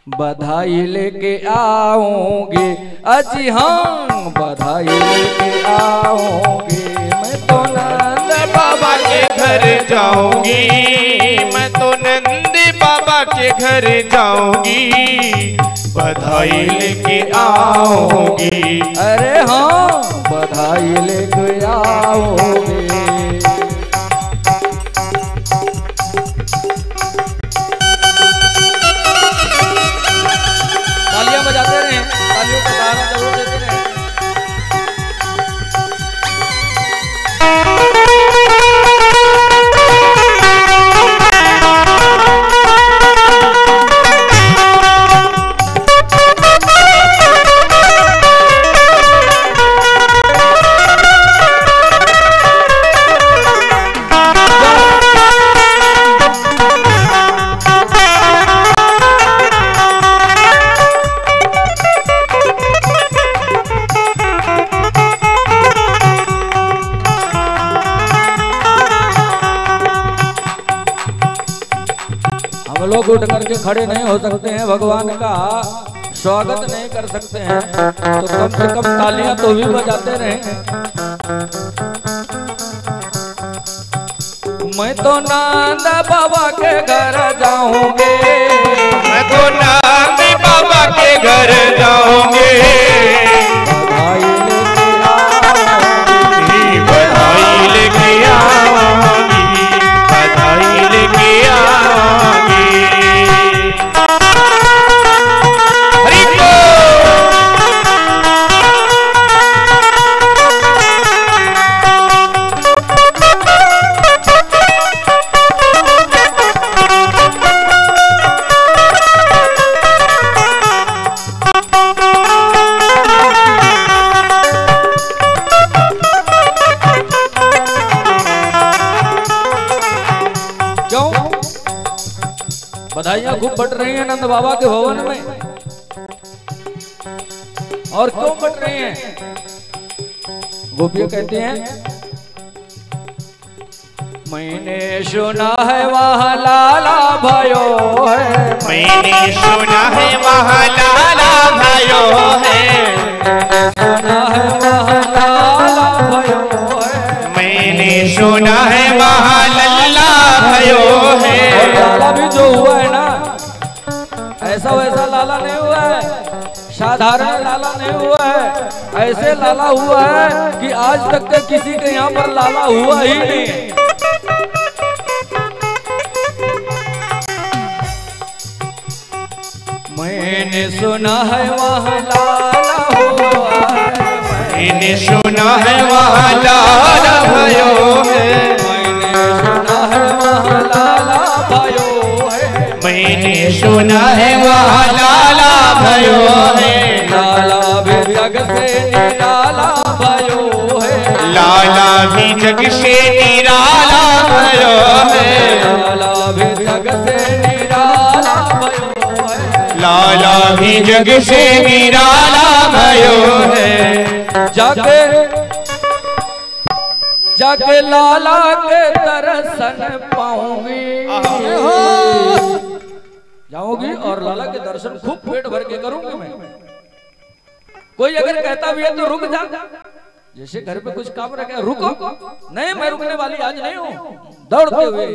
बधाई लेके आऊंगी, अजी हाँ बधाई लेके आऊंगी। मैं तो नंद बाबा के घर जाऊंगी, मैं तो नंद बाबा के घर जाऊंगी, बधाई लेके आऊंगी। अरे हाँ, बधाई लेके आऊंगी। तालियां बजाते रहे, तालियों का सहारा जरूर देते रहे। लोग उठ करके खड़े नहीं हो सकते हैं, भगवान का स्वागत नहीं कर सकते हैं, तो कम से कम तालियां तो भी बजाते रहे। मैं तो नंद बाबा के घर जाऊंगे, मैं तो नंद बाबा के घर जाऊंगे, बधाई लेके आऊंगी, बधाई लेके आऊंगी। बधाइयां खूब बट रही हैं नंद बाबा के भवन में। और क्यों बट रही हैं? गोपियां कहती हैं मैंने सुना है वहाँ लाला भयो है, मैंने सुना है वहाँ लाला भयो है, सुना है वहाँ लाला भयो है, मैंने सुना है वहाँ लल्ला भयो है। और लाला भी जो हुआ है ना, ऐसा वैसा लाला नहीं हुआ है, साधारण लाला नहीं हुआ है, ऐसे लाला हुआ है कि आज तक के किसी के यहाँ पर लाला हुआ ही नहीं है। मैंने सुना है वहाँ लाला हुआ है, मैंने सुना है वहाँ लाला भयो है, मैंने सुना है वहाँ लाला भयो है, मैंने सुना है वहाँ लाला भयो है। लाला भी जग से निराला भयो है, लाला भी जग से निराला भयो है, लाला भी जग से निराला भयो है, लाला भी जग से निराला भयो है। जाके जाके लाला के दर्शन पाऊंगी, जाऊंगी और लाला के दर्शन खूब पेट भर के करूंगी मैं। कोई अगर कहता भी है तो रुक जा, जैसे घर पे कुछ काम रखे रुको, नहीं मैं रुकने वाली आज नहीं हूँ। दौड़ते हुए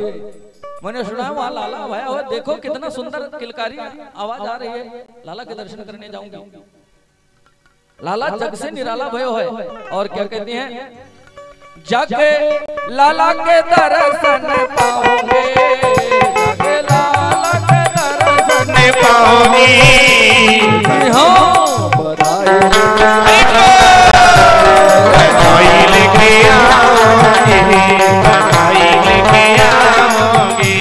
मैंने सुना वहाँ लाला भाया हुआ, देखो कितना सुंदर किलकारी आवाज आ रही है, लाला के दर्शन करने जाऊंगी। लाला जग से निराला भयो है। और क्या कहती हैं, जाके लाला के दर्शन पाओगे, जाके लाला के दर्शन पाओगे, बधाई लेके आओगे, बधाई लेके आओगे,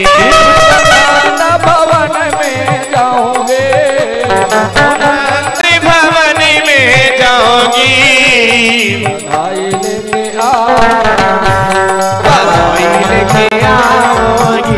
भवन में जाओगे, भवन में जाओगी, बधाई लेके बधाई लेके आओगी।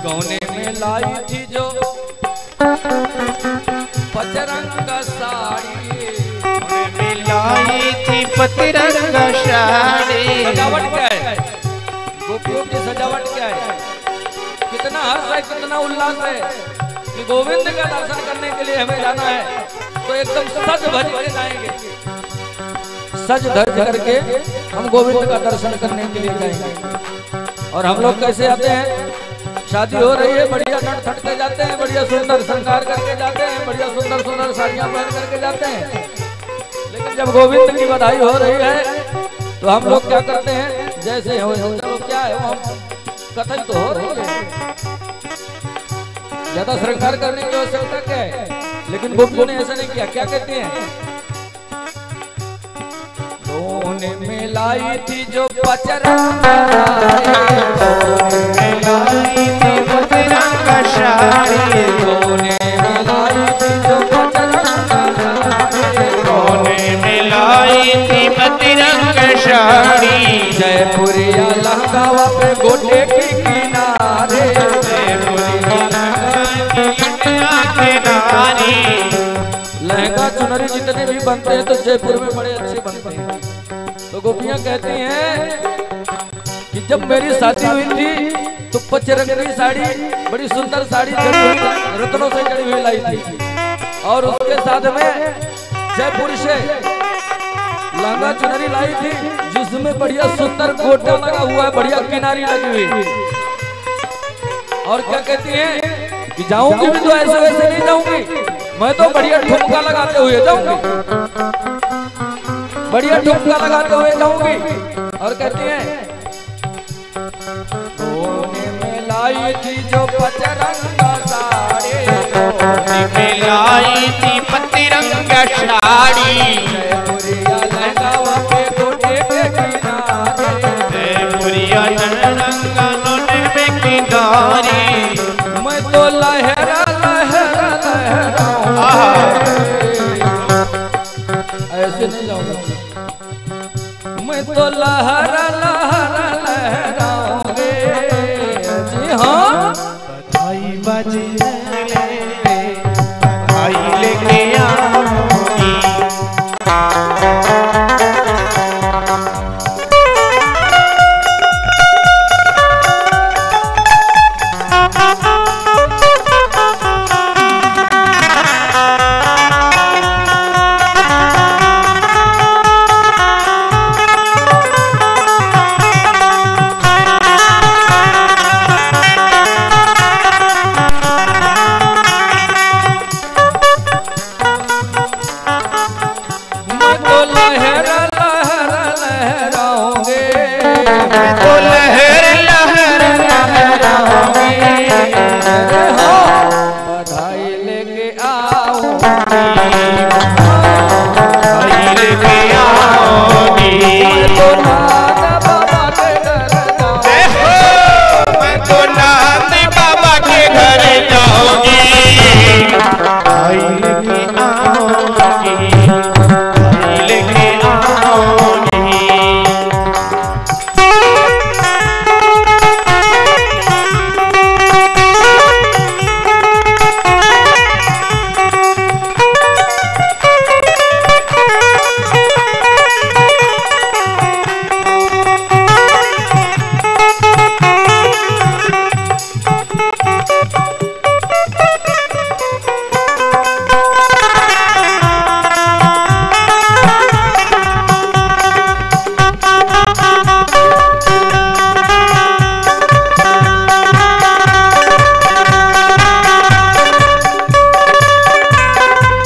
गौने में लाई थी जो पचरंग साड़ी, मिलाई थी पतिरंग साड़ी। सजावट क्या है, गोपियों की सजावट क्या है, कितना हर्ष है, कितना उल्लास है कि गोविंद का दर्शन करने के लिए हमें जाना है तो एकदम सज धज के जाएंगे, सज धज करके हम गोविंद का दर्शन करने के लिए जाएंगे। और हम लोग कैसे आते हैं, शादी हो रही है, बढ़िया नट थट के जाते हैं, बढ़िया सुंदर श्रृंगार करके जाते हैं, बढ़िया सुंदर सुंदर साड़ियां पहन करके जाते हैं। लेकिन जब गोविंद की बधाई हो रही है तो हम लोग क्या करते हैं, जैसे हो चलो क्या है, हम कथन तो हो रही है, ज्यादा श्रृंगार करने की आवश्यकता क्या है। लेकिन गोपियों ने ऐसा नहीं किया, क्या कहते हैं, दोने में लाई थी जो पचरंग साड़ी, दोने में लाई थी जो पचरंग कोने में लाई थी पतिरंग साड़ी, जयपुरिया लहंगा पे गोटे की किनारे, लहंगा चुनरी जितने भी बनते हैं तो जयपुर में बड़े अच्छे बनते हैं। तो गोपियां कहती हैं कि जब मेरी शादी हुई थी तो पचरंगी साड़ी, बड़ी सुंदर साड़ी जड़ी हुई रत्नों से जड़ी हुई लाई थी, और उसके साथ में जयपुर से लहंगा चुनरी लाई थी जिसमें बढ़िया सुंदर गोटा लगा हुआ है, बढ़िया किनारी लगी हुई। और क्या कहती है कि जाऊंगी भी तो ऐसे वैसे नहीं जाऊंगी, मैं तो बढ़िया ठुमका लगाते हुए जाऊंगी, बढ़िया ठुमका लगाते हुए जाऊंगी। और कहती है सोने में लाई थी जो पचरंगा साड़ी, में लाई थी पतिरंगा साड़ी, जयपुरिया लहंगा पे गोटे के किनारे, जयपुरिया लहंगा लोटे पे किनारे। मैं तो लहरा लहरा लहरा ऐसे नहीं जाऊंगा, मैं तो लहरा लहरा लहराऊंगे। जी हाँ, बधाई बजे बधाई लेके आऊंगी।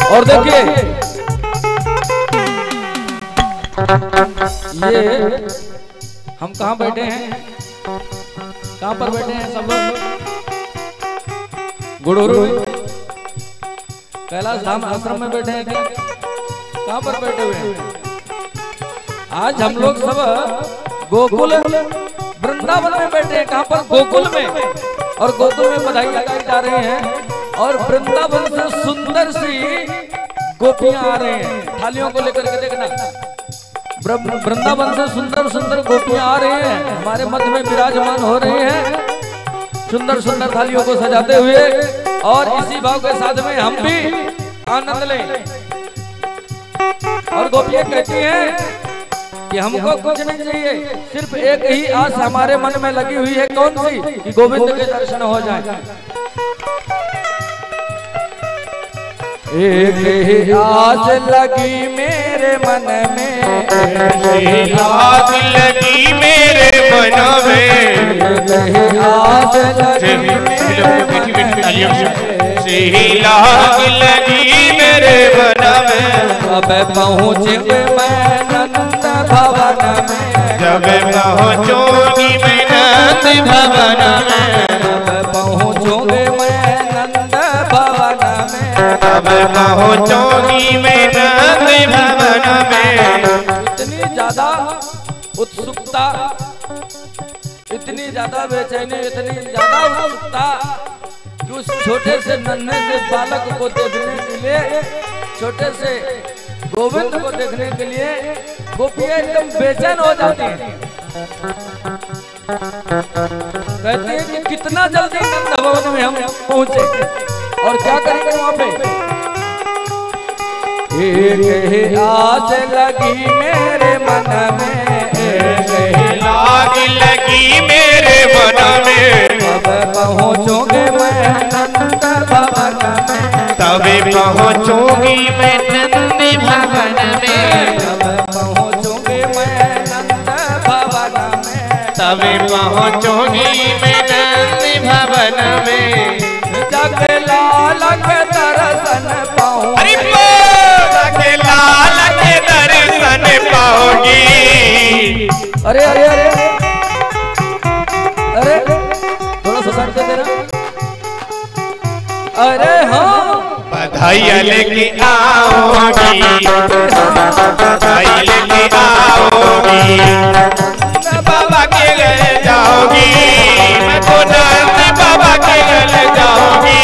और देखिए ये हम कहाँ बैठे हैं, कहाँ पर बैठे हैं सब लोग? गुड़ोरू में, कैलाश धाम आश्रम में बैठे हैं क्या? कहाँ पर बैठे हुए हैं? आज हम लोग सब गोकुल वृंदावन में बैठे हैं। कहाँ पर? गोकुल में। और गोकुल में बधाई लगाई जा रही हैं और वृंदावन से सुंदर सी गोपियां आ रहे हैं। थालियों को लेकर के देखना, वृंदावन से सुंदर सुंदर गोपियां आ रही हैं, हमारे मध्य में विराजमान हो रही हैं, सुंदर सुंदर थालियों को सजाते हुए। और इसी भाव के साथ में हम भी आनंद लें। और गोपियां कहती हैं कि हमको कुछ नहीं चाहिए, सिर्फ एक ही आस हमारे मन में लगी हुई है। कौन सी? कि गोविंद के दर्शन हो जाए। एक ही आस लगी मेरे मन में, एक आस लगी मेरे मन में, एक ही आस लगी मेरे मन में। अब पहुँचेंगे मैं नंद भवन में, जब पहुँचोगी मैं नंद भवन में, अब पहुँचोगे मैं नंद भवन में, अब पहुँचोगी मैं नंद भवन में। इतनी ज्यादा उत्सुकता, इतनी ज्यादा बेचैनी, इतनी ज्यादा उत्सुकता कि उस छोटे से नन्हे से बालक को देखने के लिए, छोटे से गोविंद को देखने के लिए गोपियां एकदम बेचैन हो जाती हैं। कहते हैं कि कितना जल्दी नंद भवन में हम पहुंचे और क्या करेंगे वहां पे। एक ही आस लगी मेरे मन में, एक ही आग लगी मेरे मन में, अब पहुँचोगे मैं नंद भवन में, तब पहुँचोगी मैं नंद भवन में, अब पहुँच तब पहुँचूंगी मैं नंद भवन में। जग लाल के दर्शन पाऊं, अरे जग लाल के दर्शन पाऊंगी। अरे अरे अरे अरे थोड़ा सा साइड दे देना। अरे हाँ बधाई लेके आओगी, बधाई लेके आओगी, बाबा के घर जाओगी, मैं तो नंद बाबा के घर जाऊंगी।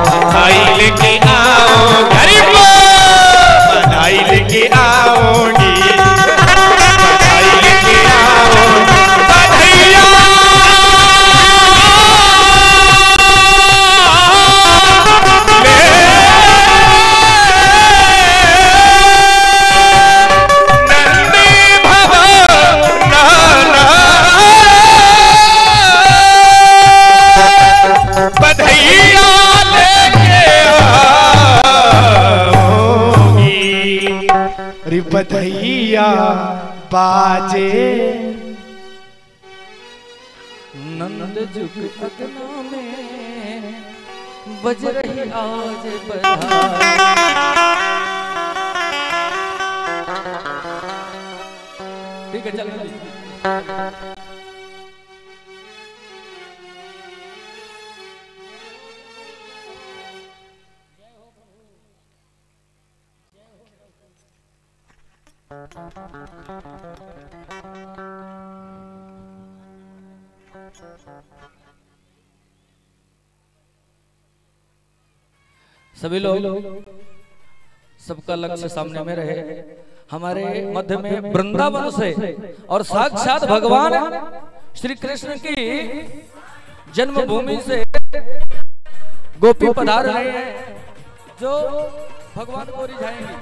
बधाई लेके आओगी, अरे बधाई लेके आओगी, बधाई लेके आओगी, बधाइया बधैया बाजे। नंद जुग अगना में बज रही आज बधाई। ठीक है चलो। सभी लोग सबका लक्ष्य सामने में रहे। हमारे मध्य में वृंदावन से और साक्षात भगवान श्री कृष्ण की जन्मभूमि से गोपी पधार रहे हैं जो भगवान को रिझाएंगे।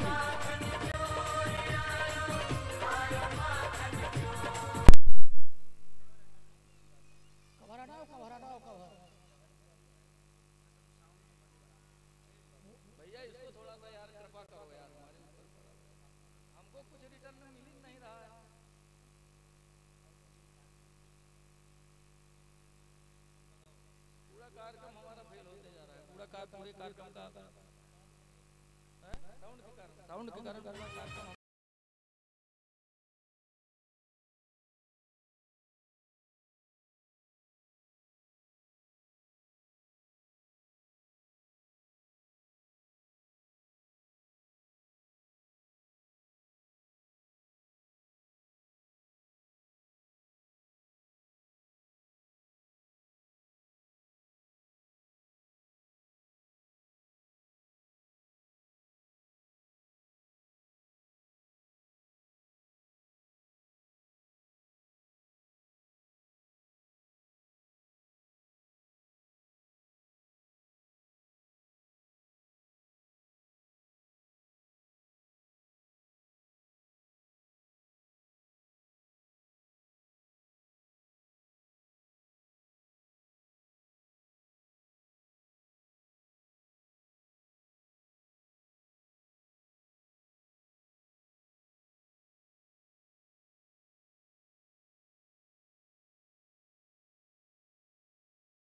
पूरे कार्यक्रम का साउंड के कारण